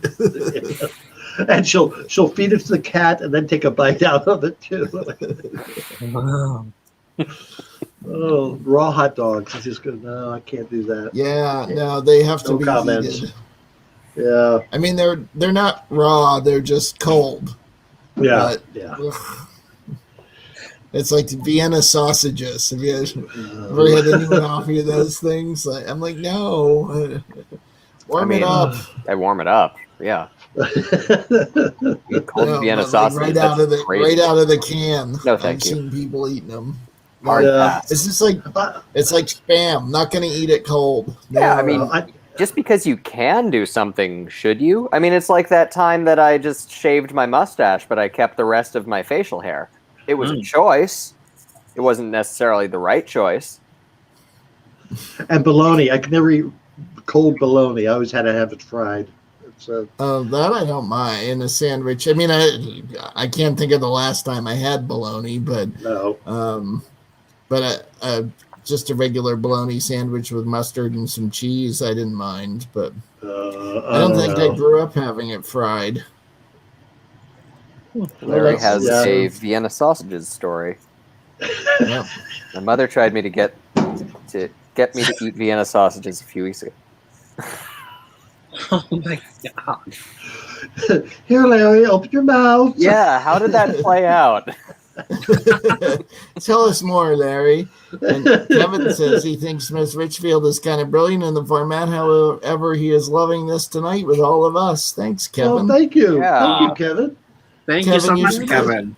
And she'll feed it to the cat and then take a bite out of it too. Oh, raw hot dogs. It's just good. No, I can't do that. Yeah, no, they have to No be comments. heated. Yeah, I mean, they're not raw; they're just cold. yeah, But, yeah. ugh. It's like the Vienna sausages. Have you ever had anyone offer you those things? I'm like, no, warm it up. I warm it up. Yeah. Cold No, Vienna but, like, sausage. right out of the can. No, I've thank you. seen people eating them. Hard Yeah. pass. It's just like it's like spam. Not going to eat it cold. No. Yeah, I mean, just because you can do something, should you? I mean, it's like that time that I just shaved my mustache, but I kept the rest of my facial hair. It was a choice. It wasn't necessarily the right choice. And bologna. I could never eat cold bologna. I always had to have it fried. That I don't mind in a sandwich. I mean, I can't think of the last time I had bologna, but no. Just a regular bologna sandwich with mustard and some cheese, I didn't mind. But I don't think I grew up having it fried. Larry has yeah. a Vienna sausages story. Yep. My mother tried me to get me to eat Vienna sausages a few weeks ago. Oh my God. Here, Larry, open your mouth. Yeah, how did that play out? Tell us more, Larry. And Kevin says he thinks Miss Richfield is kind of brilliant in the format. However, he is loving this tonight with all of us. Thanks, Kevin. Well, thank you. Yeah. Thank you, Kevin. Thank Kevin, you so you much, should- Kevin.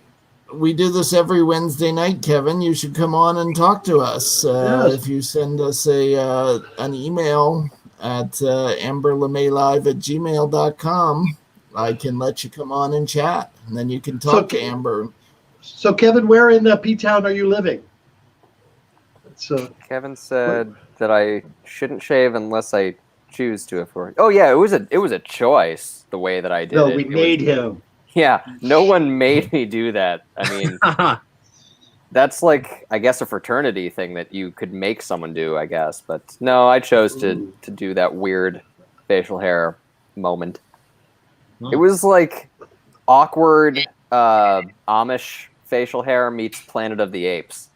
We do this every Wednesday night, Kevin. You should come on and talk to us. Yes. If you send us an email at amberlemailive@gmail.com, I can let you come on and chat. And then you can talk to Amber. So, Kevin, where in P-Town are you living? So Kevin said that I shouldn't shave unless I choose to. Oh yeah, it was a choice the way that I did no, it. we made him. Yeah, no one made me do that. I mean, that's like, I guess, a fraternity thing that you could make someone do, I guess. But no, I chose to do that weird facial hair moment. It was like awkward Amish facial hair meets Planet of the Apes.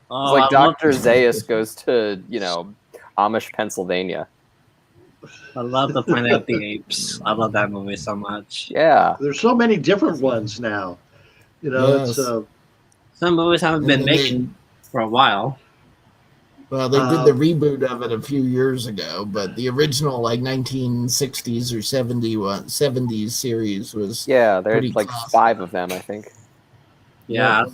It's like Dr. Zaius goes to, Amish, Pennsylvania. I love the Planet of the Apes. I love that movie so much. Yeah. There's so many different ones now. Yes. It's some movies haven't been making for a while. Well, they did the reboot of it a few years ago, but the original, like 1960s or 70s series was there's like classic. 5 of them, I think. Yeah.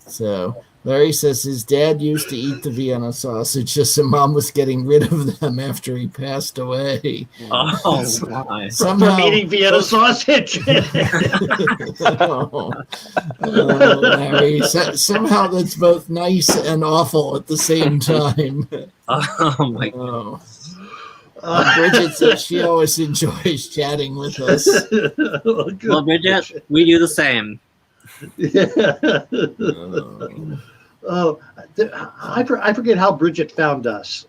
So Larry says his dad used to eat the Vienna sausage, just Mom was getting rid of them after he passed away. Oh, my. from eating Vienna sausage. Larry, somehow that's both nice and awful at the same time. Oh, my God. Bridget says she always enjoys chatting with us. Well, Bridget, we do the same. I forget how Bridget found us.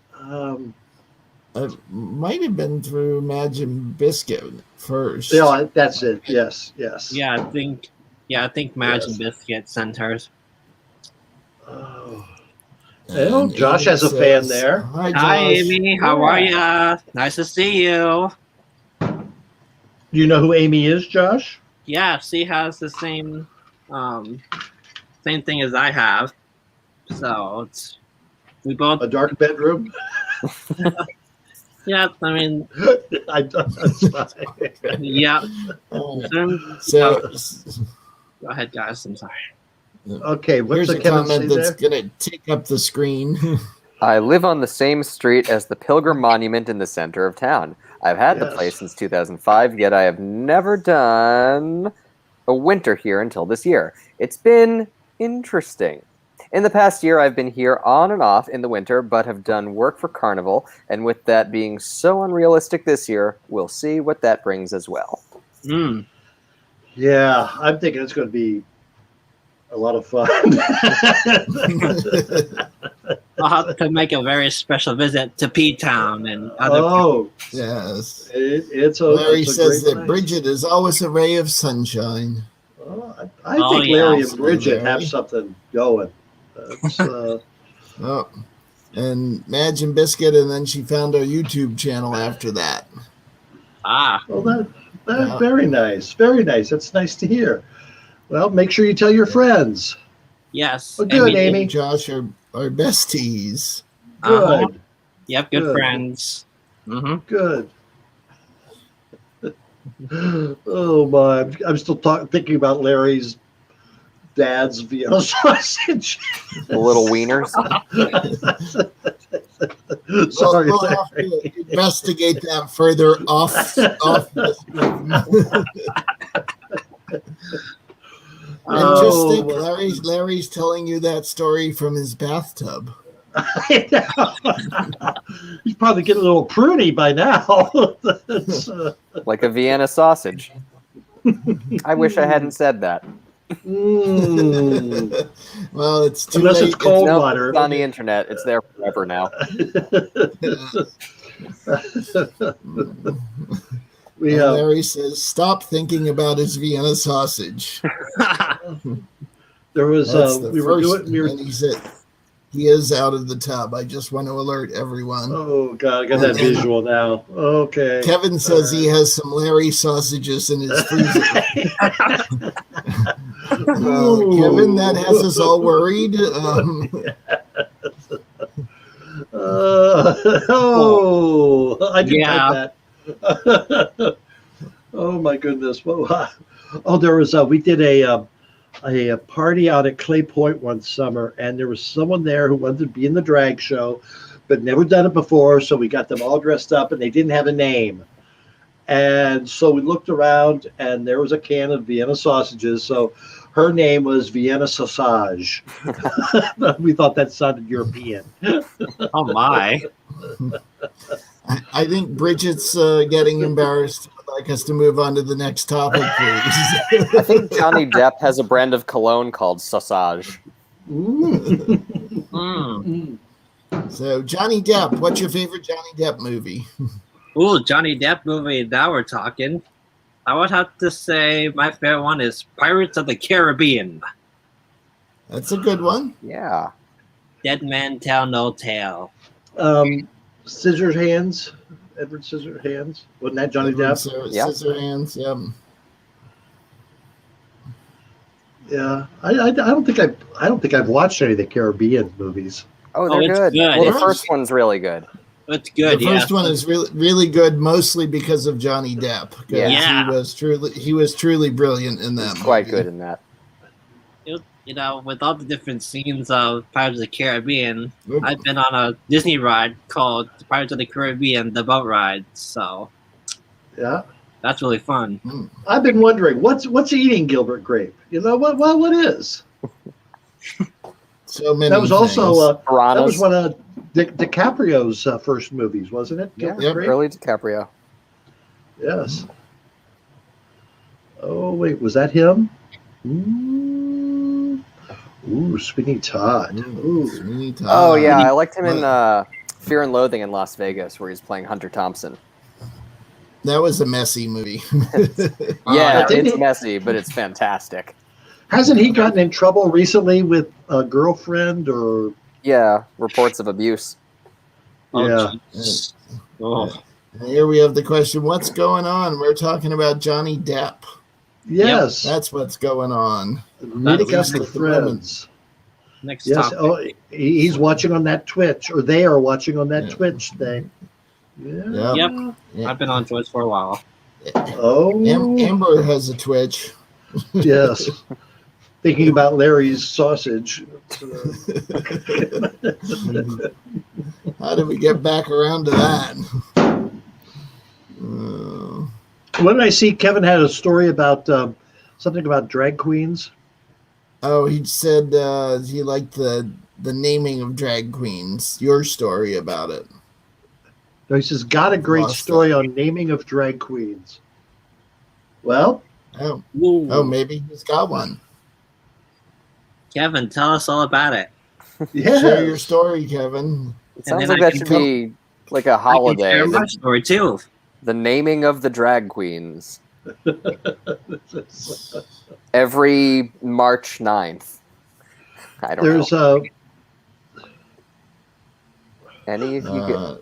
It might have been through Imagine Biscuit first. Yeah, that's it. Yes. Yeah, I think Imagine Biscuit sent hers. Well, Josh has a fan there. Hi, Amy. How are ya? Nice to see you. Do you know who Amy is, Josh? Yeah, she has the same thing as I have. So we both a dark bedroom. Yeah, I mean, that's fine. Yeah. So, go ahead, guys. I'm sorry. Okay, what's here's a comment that's going to take up the screen. I live on the same street as the Pilgrim Monument in the center of town. I've had the place since 2005, yet I have never done a winter here until this year. It's been interesting. In the past year, I've been here on and off in the winter, but have done work for Carnival, and with that being so unrealistic this year, we'll see what that brings as well. Yeah, I'm thinking it's going to be a lot of fun. I'll have to make a very special visit to P-Town and other. Oh, yes. Larry says that Bridget is always a ray of sunshine. Oh, I think Larry and Bridget have something going. And Madge and Biscuit, and then she found our YouTube channel after that. Well, that's very nice. Very nice. That's nice to hear. Well, make sure you tell your friends. Yes. Well, good, Amy. And Josh are besties. Good. Yep, good friends. Good. Oh my! I'm still thinking about Larry's dad's Vienna sausage. The little wieners. Sorry, we'll have to investigate that further off the screen. And just think, Larry's telling you that story from his bathtub. He's probably getting a little pruny by now. Like a Vienna sausage. I wish I hadn't said that. Well, it's too unless late. It's cold water. It's on the internet. It's there forever now. Larry says, "Stop thinking about his Vienna sausage." There was and he said he is out of the tub. I just want to alert everyone. Oh God, I got that visual now. Okay. Kevin says he has some Larry sausages in his freezer. Kevin, that has us all worried. I can type that. Oh my goodness! Oh, there was we did a party out at Clay Point one summer, and there was someone there who wanted to be in the drag show, but never done it before. So we got them all dressed up, and they didn't have a name. And so we looked around, and there was a can of Vienna sausages. So Her name was Vienna Sausage. We thought that sounded European. Oh my. I think Bridget's getting embarrassed. I'd like us to move on to the next topic, please. I think Johnny Depp has a brand of cologne called Sausage. So, Johnny Depp, what's your favorite Johnny Depp movie? Ooh, Johnny Depp movie. Now we're talking. I would have to say my favorite one is Pirates of the Caribbean. That's a good one. Yeah. Dead Man Tell No Tale. Scissorhands. Edward Scissorhands. Wasn't that Johnny Depp? Yep. Scissorhands, yeah. Yeah. I don't think I've watched any of the Caribbean movies. Oh, they're it's good. good. Well, the first one's really good. It's good. The first one is really, really good, mostly because of Johnny Depp. 'Cause Yeah. he was truly brilliant in that. He's quite movie. good in that. You know, with all the different scenes of Pirates of the Caribbean, Oop. I've been on a Disney ride called Pirates of the Caribbean: The Boat Ride. So Yeah. that's really fun. I've been wondering what's eating Gilbert Grape. You know what is? So many. That was also that Piranhas. was one of DiCaprio's first movies, wasn't it? Yeah, Gilbert Grape? early DiCaprio. Yes. Oh wait, was that him? Ooh, Sweeney Todd. Ooh. Sweeney Todd. Oh, yeah. I liked him in Fear and Loathing in Las Vegas, where he's playing Hunter Thompson. That was a messy movie. Yeah, didn't it's he- messy, but it's fantastic. Hasn't he gotten in trouble recently with a girlfriend or? Yeah, reports of abuse. Oh, Yeah. jeez. Oh. Here we have the question: what's going on? We're talking about Johnny Depp. Yes. That's what's going on. Meeting That's up with at the moment. friends. Next Yes. topic. Oh, he's watching on that Twitch, or they are watching on that Twitch thing. Yeah. Yep. Yep. I've been on Twitch for a while. Oh. Amber has a Twitch. Yes. Thinking about Larry's sausage. How do we get back around to that? What did I see? Kevin had a story about something about drag queens. Oh, he said he liked the naming of drag queens. Your story about it. No, he says, got a great Lost story on naming of drag queens. Well, Oh, Ooh. maybe he's got one. Kevin, tell us all about it. Share your yes. story, Kevin. It And sounds then like I that can should come- be like a I can holiday. share my story too. The naming of the drag queens. Every March 9th. I don't There's know. Any of you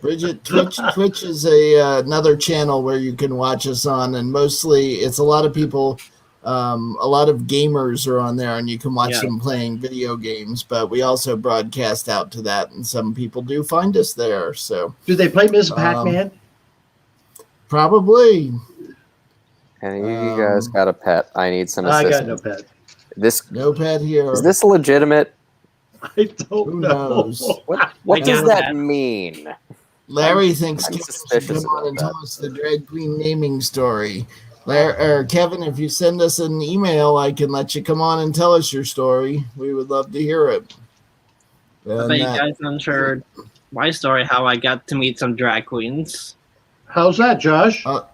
Bridget, Twitch is another channel where you can watch us on, and mostly it's a lot of people, a lot of gamers are on there, and you can watch Yeah. them playing video games. But we also broadcast out to that, and some people do find us there. So do they play Ms. Pac-Man? probably any of you guys got a pet? I need some I assistance. got no pet. This no pet here. is this legitimate? I don't Who know. knows? What I does got that that. mean? Larry thinks I'm Kevin should suspicious come on about and that. tell us the drag queen naming story. Kevin, if you send us an email, I can let you come on and tell us your story. We would love to hear it. I And, bet you guys haven't heard my story how I got to meet some drag queens. How's that, Josh? Well,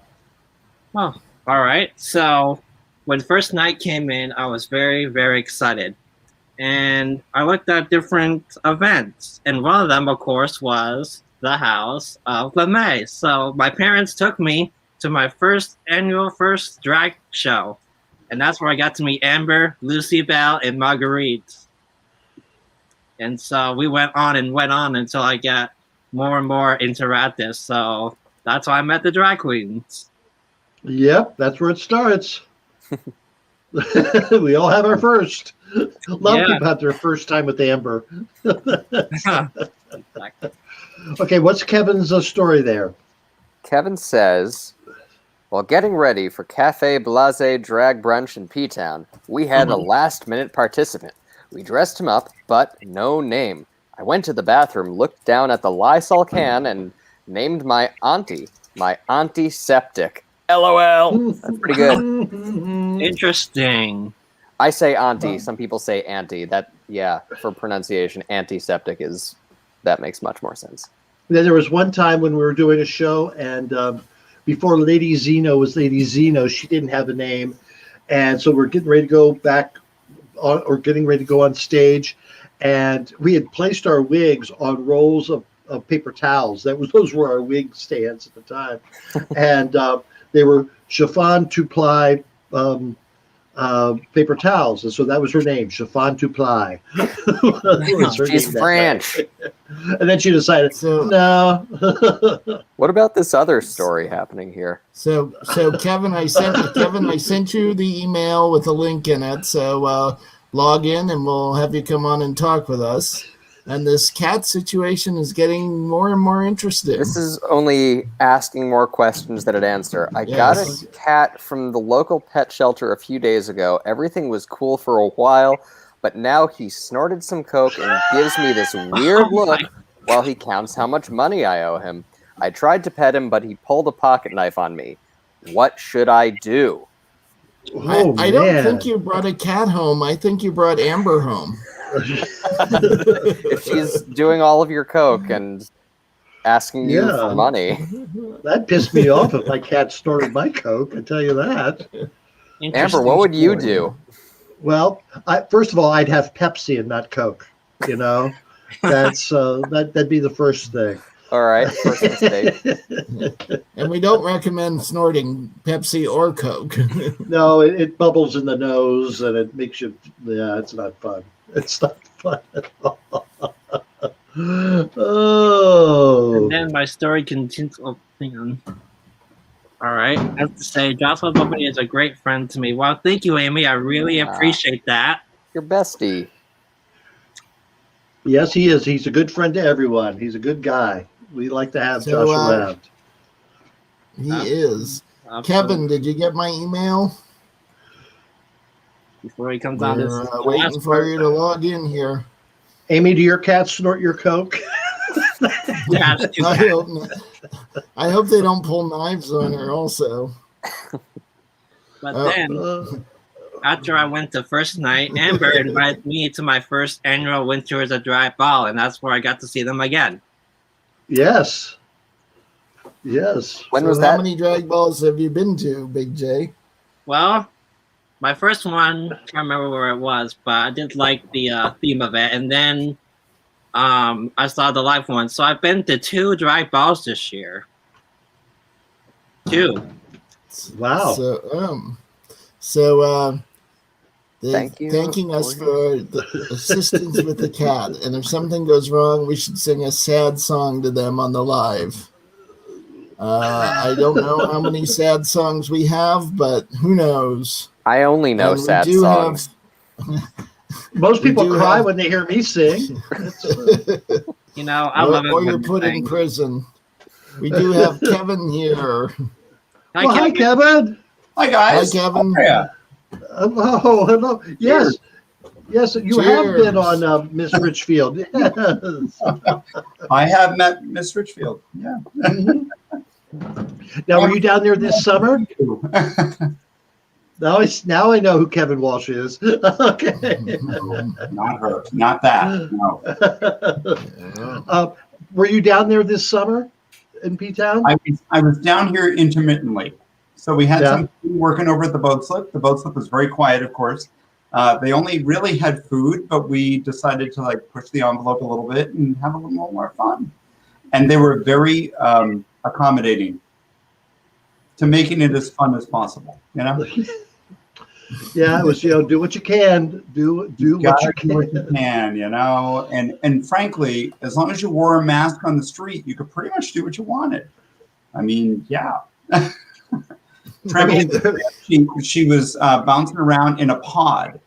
all right. So when first night came in, I was very, very excited. And I looked at different events. And one of them, of course, was the house of LeMay. So my parents took me to my first drag show. And that's where I got to meet Amber, Lucy Bell, and Marguerite. And so we went on until I got more and more interactive. So that's why I met the drag queens. Yep, that's where it starts. We all have our first. A lot of Yeah. people have their first time with Amber. Exactly. Okay, what's Kevin's story there? Kevin says, while getting ready for Cafe Blase Drag Brunch in P-Town, we had a last-minute participant. We dressed him up, but no name. I went to the bathroom, looked down at the Lysol can, and named my auntie Septic. LOL. That's pretty good. Interesting. I say auntie. Some people say auntie. That, yeah, for pronunciation, antiseptic that makes much more sense. Then there was one time when we were doing a show, and before Lady Zeno was Lady Zeno, she didn't have a name, and so we're getting ready to go back on, or getting ready to go on stage, and we had placed our wigs on rolls of paper towels. Those were our wig stands at the time, and they were chiffon two ply paper towels, and so that was her name, chiffon two ply. She's French. And then she decided, no. What about this other story happening here? So Kevin, I sent you the email with a link in it. So log in, and we'll have you come on and talk with us. And this cat situation is getting more and more interesting. This is only asking more questions than it answers. I got a cat from the local pet shelter a few days ago. Everything was cool for a while, but now he snorted some coke and gives me this weird look while he counts how much money I owe him. I tried to pet him, but he pulled a pocket knife on me. What should I do? I don't think you brought a cat home. I think you brought Amber home. If she's doing all of your coke and asking you for money. That pissed me off if my cat snorted my coke, I tell you that. Amber, what would you do? Well, first of all, I'd have Pepsi and not Coke. You know, that's that'd be the first thing. All right, first mistake. And we don't recommend snorting Pepsi or Coke. No, it bubbles in the nose and it makes you. Yeah, it's not fun. It's not fun at all. Oh. And then my story continues. Oh, hang on. All right. I have to say, Joshua Bobby is a great friend to me. Well, thank you, Amy. I really appreciate that. Your bestie. Yes, he is. He's a good friend to everyone. He's a good guy. We like to have Josh around. He is. Absolutely. Kevin, did you get my email? Before he comes on, We're waiting for you to log in here. Amy, do your cats snort your coke? I hope they don't pull knives on her also. But then, after I went the first night, Amber invited me to my first annual Winter is a Dry Ball, and that's where I got to see them again. Yes. When was that? How many drag balls have you been to, Big J? Well, my first one, I can't remember where it was, but I did like the theme of it. And then I saw the live one. So I've been to 2 drag balls this year. 2. Wow. So Thank you. Thanking us for the assistance with the cat. And if something goes wrong, we should sing a sad song to them on the live. I don't know how many sad songs we have, but who knows? I only know sad songs. Most people cry when they hear me sing. You know, I love it. Or you're put in prison. We do have Kevin here. Hi, Kevin. Hi, guys. Hi, Kevin. Hello. Yes, you have been on Miss Richfield. Yes. I have met Miss Richfield. Yeah. Now, were you down there this summer? Now I know who Kevin Walsh is. Okay. No, not her. Not that. No. Were you down there this summer in P-Town? I was down here intermittently. So we had some people working over at the boat slip. The boat slip was very quiet, of course. They only really had food, but we decided to push the envelope a little bit and have a little more fun. And they were very accommodating to making it as fun as possible, Yeah, it was, do what you can, do what you can, and frankly, as long as you wore a mask on the street, you could pretty much do what you wanted. I mean, yeah. She was bouncing around in a pod.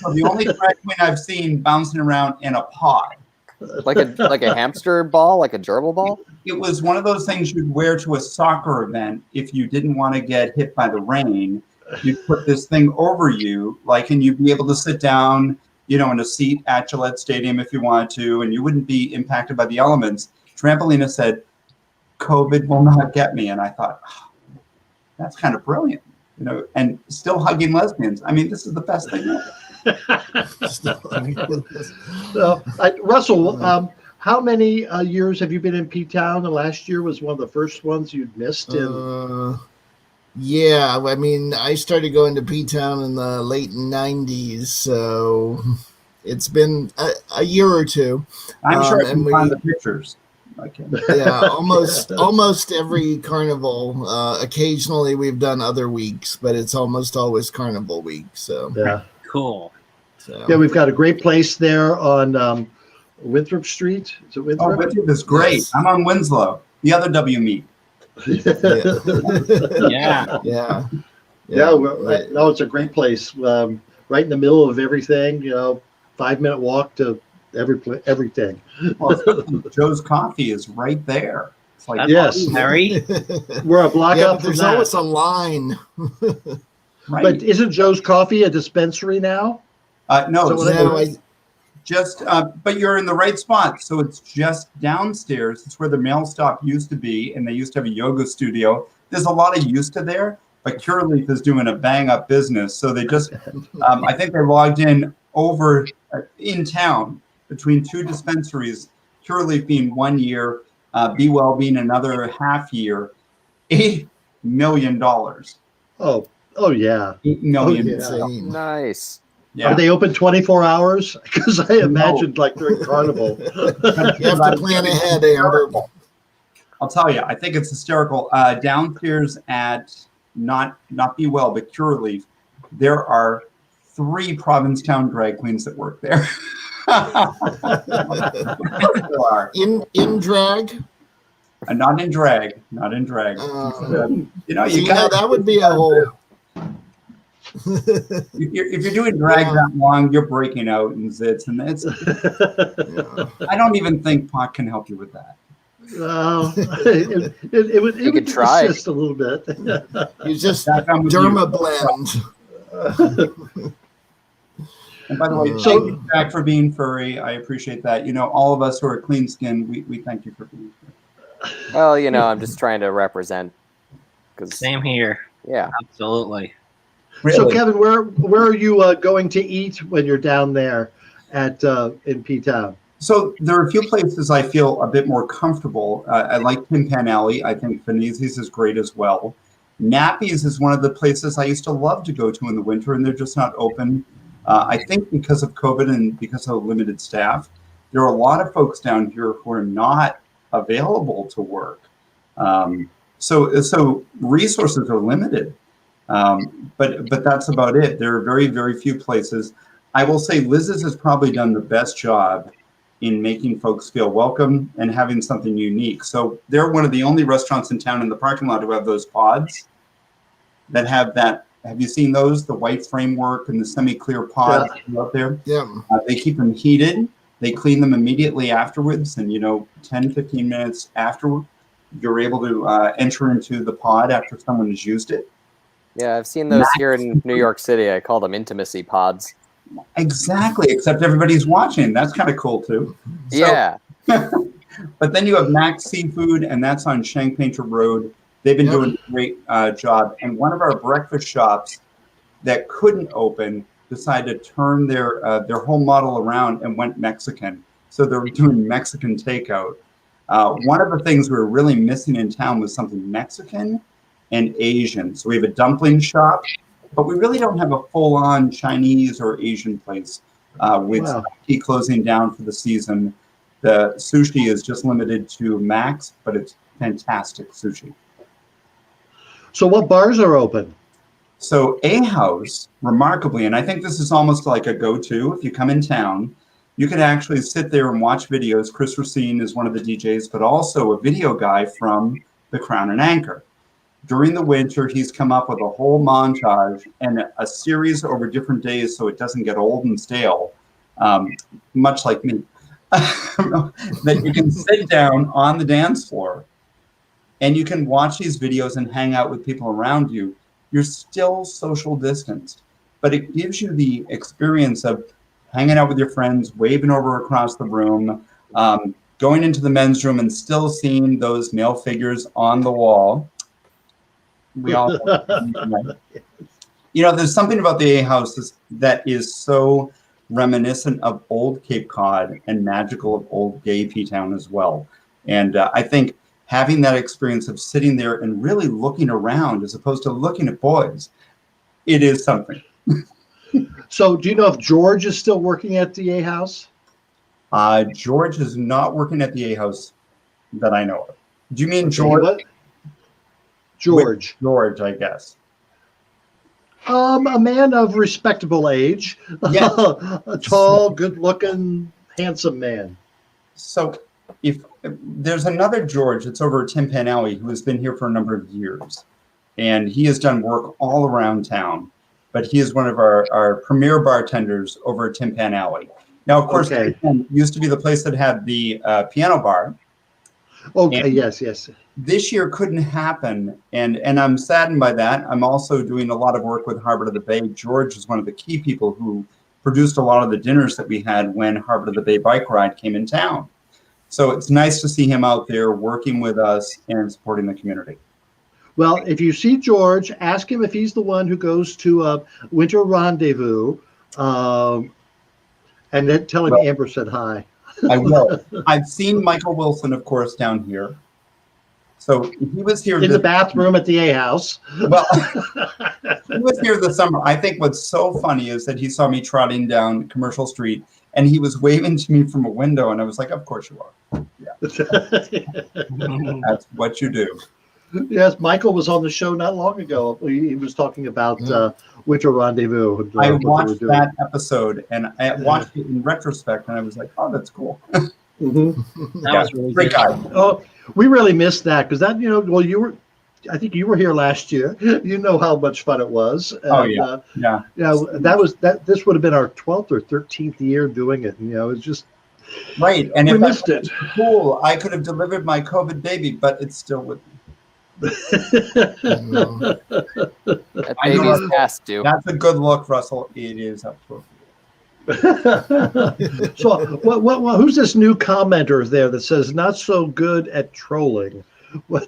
So the only drag queen I've seen bouncing around in a pod. Like a hamster ball, like a gerbil ball? It was one of those things you'd wear to a soccer event if you didn't want to get hit by the rain. You'd put this thing over you, and you'd be able to sit down, in a seat at Gillette Stadium if you wanted to, and you wouldn't be impacted by the elements. Trampolina said, "COVID will not get me," and I thought, that's kind of brilliant. and still hugging lesbians. I mean, this is the best thing ever. So, Russell, how many years have you been in P-Town? The last year was one of the first ones you'd missed. Yeah, I mean, I started going to P-Town in the late 90s, so it's been a year or two. I'm sure I can find the pictures. Yeah, almost every carnival. Occasionally we've done other weeks, but it's almost always carnival week. So yeah, cool. So. Yeah, we've got a great place there on Winthrop Street. Is it Winthrop? Oh, Winthrop is great. Yes. I'm on Winslow, the other W meet. Yeah. No, it's a great place. Right in the middle of everything. 5-minute walk to everything. Well, Joe's Coffee is right there. It's like yes, Harry. We're a block up. But there's always a line. Right. But isn't Joe's Coffee a dispensary now? No, so but you're in the right spot. So it's just downstairs. It's where the mail stop used to be, and they used to have a yoga studio. There's a lot of use to there, but Curaleaf is doing a bang up business. So they just, I think they logged in over in town between 2 dispensaries, Curaleaf being 1 year, Be Well being another half year, $8 million. Oh yeah. $8 million. Yeah. Nice. Yeah. Are they open 24 hours? Because I imagined like during Carnival. You have to plan ahead, Amber. I'll tell you, I think it's hysterical. Downstairs at not Be Well, but Curaleaf, there are 3 Provincetown drag queens that work there. in drag? Not in drag. Not in drag. That would be a whole. If you're doing drag that long, you're breaking out in zits, and it's. I don't even think pot can help you with that. It would try assist a little bit. You just derma blend. And by the way, thank you, Jack, for being furry. I appreciate that. All of us who are clean skinned, we thank you for being here. Well, I'm just trying to represent. Same here. Yeah, absolutely. Really? So, Kevin, where are you going to eat when you're down there in P-Town? So there are a few places I feel a bit more comfortable. I like Tin Pan Alley. I think Finizzi's is great as well. Nappy's is one of the places I used to love to go to in the winter, and they're just not open. I think because of COVID and because of limited staff, there are a lot of folks down here who are not available to work. So resources are limited. But that's about it. There are very, very few places. I will say Liz's has probably done the best job in making folks feel welcome and having something unique. So they're one of the only restaurants in town in the parking lot who have those pods that have that. Have you seen those? The white framework and the semi-clear pods out there? Yeah. They keep them heated. They clean them immediately afterwards. And, 10, 15 minutes after, you're able to enter into the pod after someone has used it. Yeah, I've seen those here in New York City. I call them intimacy pods. Exactly, except everybody's watching. That's kind of cool, too. Yeah. But then you have Max Seafood, and that's on Shank Painter Road. They've been doing a great job. And one of our breakfast shops that couldn't open decided to turn their whole model around and went Mexican. So they're doing Mexican takeout. One of the things we were really missing in town was something Mexican and Asian. So we have a dumpling shop, but we really don't have a full-on Chinese or Asian place. With Saki closing down for the season, the sushi is just limited to Max, but it's fantastic sushi. So what bars are open? So A House, remarkably, and I think this is almost like a go-to if you come in town, you can actually sit there and watch videos. Chris Racine is one of the DJs, but also a video guy from the Crown and Anchor. During the winter, he's come up with a whole montage and a series over different days so it doesn't get old and stale, much like me, that you can sit down on the dance floor and you can watch these videos and hang out with people around you. You're still social distanced, but it gives you the experience of hanging out with your friends, waving over across the room, going into the men's room and still seeing those male figures on the wall. We all. You know, there's something about the A House that is so reminiscent of old Cape Cod and magical of old gay P-Town as well. And I think having that experience of sitting there and really looking around as opposed to looking at boys, it is something. So do you know if George is still working at the A House? George is not working at the A House that I know of. Do you mean Okay, George? what? George. George, I guess. A man of respectable age. Yes. A tall, good-looking, handsome man. So if there's another George that's over at Tin Pan Alley who has been here for a number of years, and he has done work all around town, but he is one of our premier bartenders over at Tin Pan Alley. Now, of course, Okay. Tin Pan used to be the place that had the piano bar. Okay, And yes. this year couldn't happen, and I'm saddened by that. I'm also doing a lot of work with Harbor of the Bay. George is one of the key people who produced a lot of the dinners that we had when Harbor of the Bay Bike Ride came in town. So it's nice to see him out there working with us and supporting the community. Well, if you see George, ask him if he's the one who goes to Winter Rendezvous, and then tell him Amber said hi. I will. I've seen Michael Wilson, of course, down here. So he was here in the bathroom at the A House. Well, he was here this summer. I think what's so funny is that he saw me trotting down Commercial Street, and he was waving to me from a window, and I was like, "Of course you are. Yeah, that's what you do." Yes, Michael was on the show not long ago. He was talking about Winter Rendezvous. I watched that episode, and I watched it in retrospect, and I was like, "Oh, that's cool." Mm-hmm. That was really great good. guy. Oh, we really missed that because that, well, I think you were here last year. You know how much fun it was. And, Oh yeah, yeah. This would have been our 12th or 13th year doing it. And, it's just right. And we if missed it. Cool, I could have delivered my COVID baby, but it's still with me. That baby's past due. That's a good look, Russell. It is up to So, who's this new commenter there that says not so good at trolling? One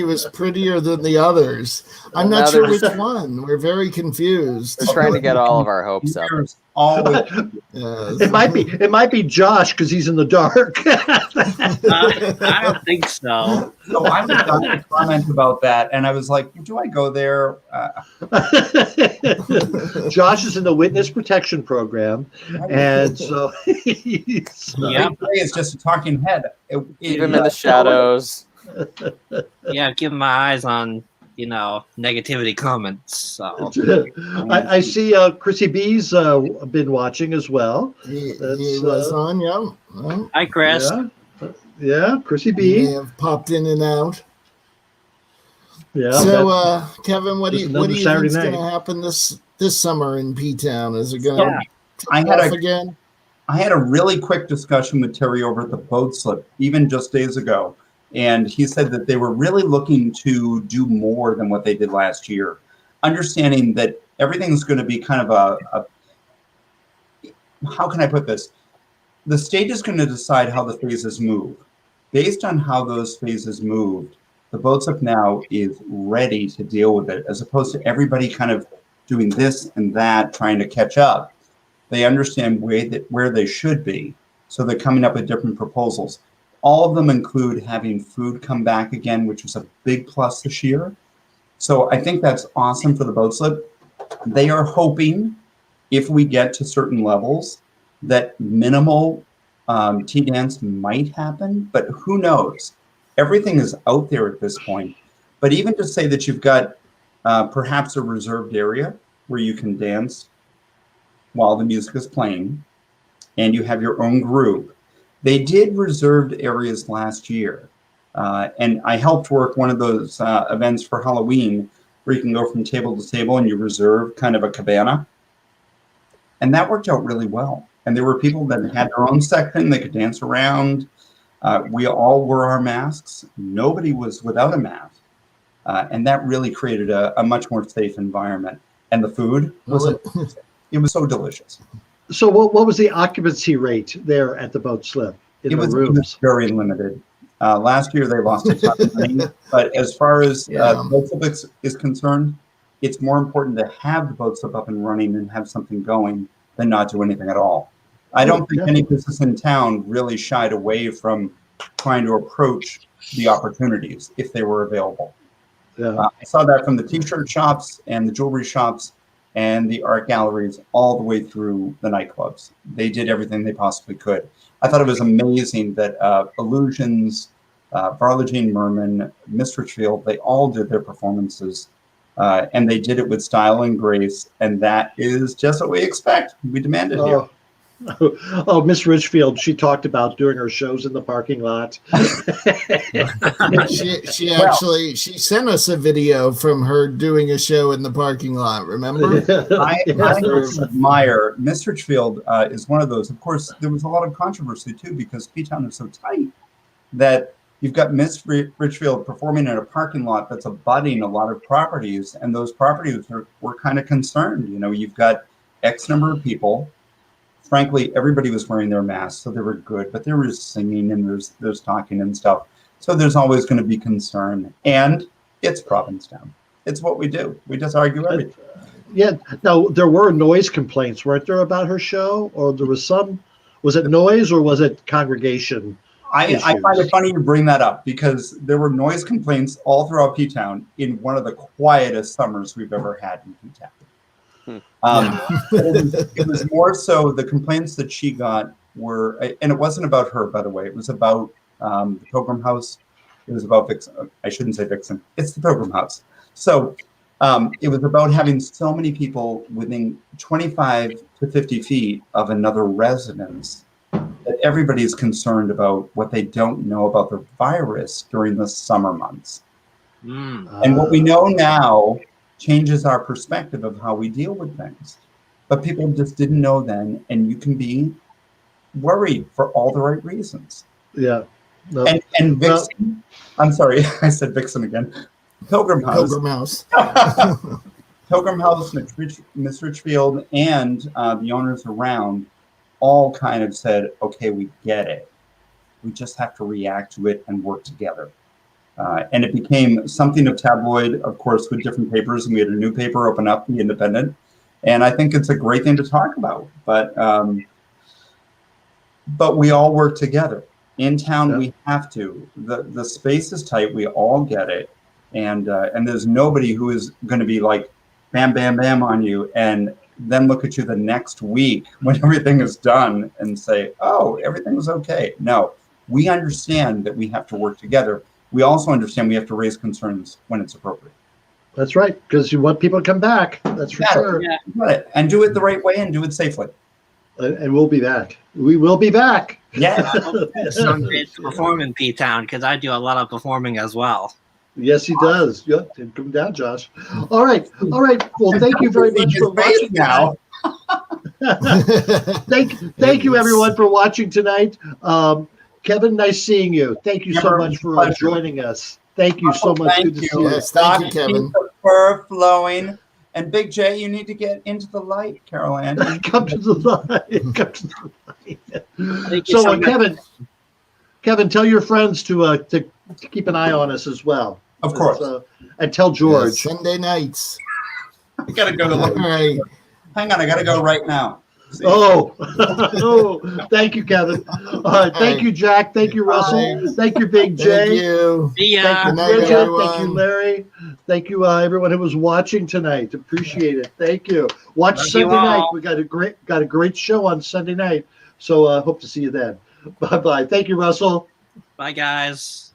was prettier than the others. I'm not sure which one. We're very confused. We're trying to get all of our hopes up. Always. It might be Josh because he's in the dark. I don't think so. So I was going to comment about that, and I was like, "Do I go there?" Josh is in the witness protection program, and so it's just a talking head. Keep him in the shadows. Yeah, keep my eyes on negativity comments. So I see Chrissy B's been watching as well. He was on, yeah. Well, hi, Chris. Yeah, Chrissy B. He may have popped in and out. Yeah. So, Kevin, what do you think is Saturday going night. to happen this summer in P-Town? Is it going to I take off again? I had a really quick discussion with Terry over at the Boat Slip, even just days ago. And he said that they were really looking to do more than what they did last year, understanding that everything's going to be kind of a how can I put this? The state is going to decide how the phases move. Based on how those phases moved, the Boat Slip now is ready to deal with it, as opposed to everybody kind of doing this and that, trying to catch up. They understand where they should be, so they're coming up with different proposals. All of them include having food come back again, which was a big plus this year. So I think that's awesome for the Boat Slip. They are hoping, if we get to certain levels, that minimal tea dance might happen, but who knows? Everything is out there at this point. But even to say that you've got perhaps a reserved area where you can dance while the music is playing, and you have your own group. They did reserved areas last year, and I helped work one of those events for Halloween where you can go from table to table and you reserve kind of a cabana. And that worked out really well. And there were people that had their own section. They could dance around. We all wore our masks. Nobody was without a mask. And that really created a much more safe environment. And the food was it was so delicious. So what was the occupancy rate there at the Boat Slip in the rooms? It was very limited. Last year they lost a ton of money, but as far as Yeah. the boat slip is concerned, it's more important to have the boat slip up and running and have something going than not do anything at all. I don't think any business in town really shied away from trying to approach the opportunities if they were available. Yeah. I saw that from the t-shirt shops and the jewelry shops and the art galleries all the way through the nightclubs. They did everything they possibly could. I thought it was amazing that Illusions, Varla Jean Merman, Miss Richfield, they all did their performances and they did it with style and grace. And that is just what we expect. We demand it here. Oh, Miss Richfield, she talked about doing her shows in the parking lot. She sent us a video from her doing a show in the parking lot, remember? I admire Miss Richfield is one of those. Of course, there was a lot of controversy too because P-Town is so tight that you've got Miss Richfield performing in a parking lot that's abutting a lot of properties, and those properties were kind of concerned. You know, you've got X number of people. Frankly, everybody was wearing their masks, so they were good. But there was singing and there's talking and stuff. So there's always going to be concern. And it's Provincetown. It's what we do. We just argue everything. Yeah. Now, there were noise complaints, weren't there, about her show? Or there was some, was it noise or was it congregation? I find it funny you bring that up because there were noise complaints all throughout P-Town in one of the quietest summers we've ever had in P-Town. It was more so the complaints that she got were, and it wasn't about her, by the way. It was about the Pilgrim House. It was about Vixen. I shouldn't say Vixen. It's the Pilgrim House. So it was about having so many people within 25 to 50 feet of another residence that everybody is concerned about what they don't know about the virus during the summer months. And what we know now changes our perspective of how we deal with things. But people just didn't know then, and you can be worried for all the right reasons. Yeah. No. And Vixen, I'm sorry, I said Vixen again. Pilgrim House. Pilgrim House. Pilgrim House, Miss Richfield, and the owners around all kind of said, okay, we get it. We just have to react to it and work together. And it became something of tabloid, of course, with different papers. And we had a new paper open up, The Independent. And I think it's a great thing to talk about. But we all work together. In town, we have to. The space is tight. We all get it. And there's nobody who is going to be like, bam, bam, bam on you. And then look at you the next week when everything is done and say, oh, everything was okay. No, we understand that we have to work together. We also understand we have to raise concerns when it's appropriate. That's right, because you want people to come back. That's for sure. Yeah. And do it the right way and do it safely. And we'll be back. We will be back. Yeah. Some days to perform in P-Town because I do a lot of performing as well. Yes, he does. Yeah, come down, Josh. All right. Well, thank you very much for watching now. Thank you, everyone, for watching tonight. Kevin, nice seeing you. Thank you so much for joining us. Thank you so much. Good to see you. Yes, thank you, Kevin. The fur flowing. And Big J, you need to get into the light, Carol Ann. Come to the light. Come to the light. So, Kevin, tell your friends to keep an eye on us as well. Of course. And tell George. Sunday nights. I gotta go to All right. Hang on, I gotta go right now. Oh, thank you, Kevin. Thank you, Jack. Thank you, Russell. Thank you, Big J. Thank you. See ya. Thank you, Good night, Bridget. everyone. Thank you, Larry. Thank you, everyone who was watching tonight. Appreciate it. Thank you. Watch Love Sunday you all. night. We got a great show on Sunday night. So hope to see you then. Bye bye. Thank you, Russell. Bye, guys.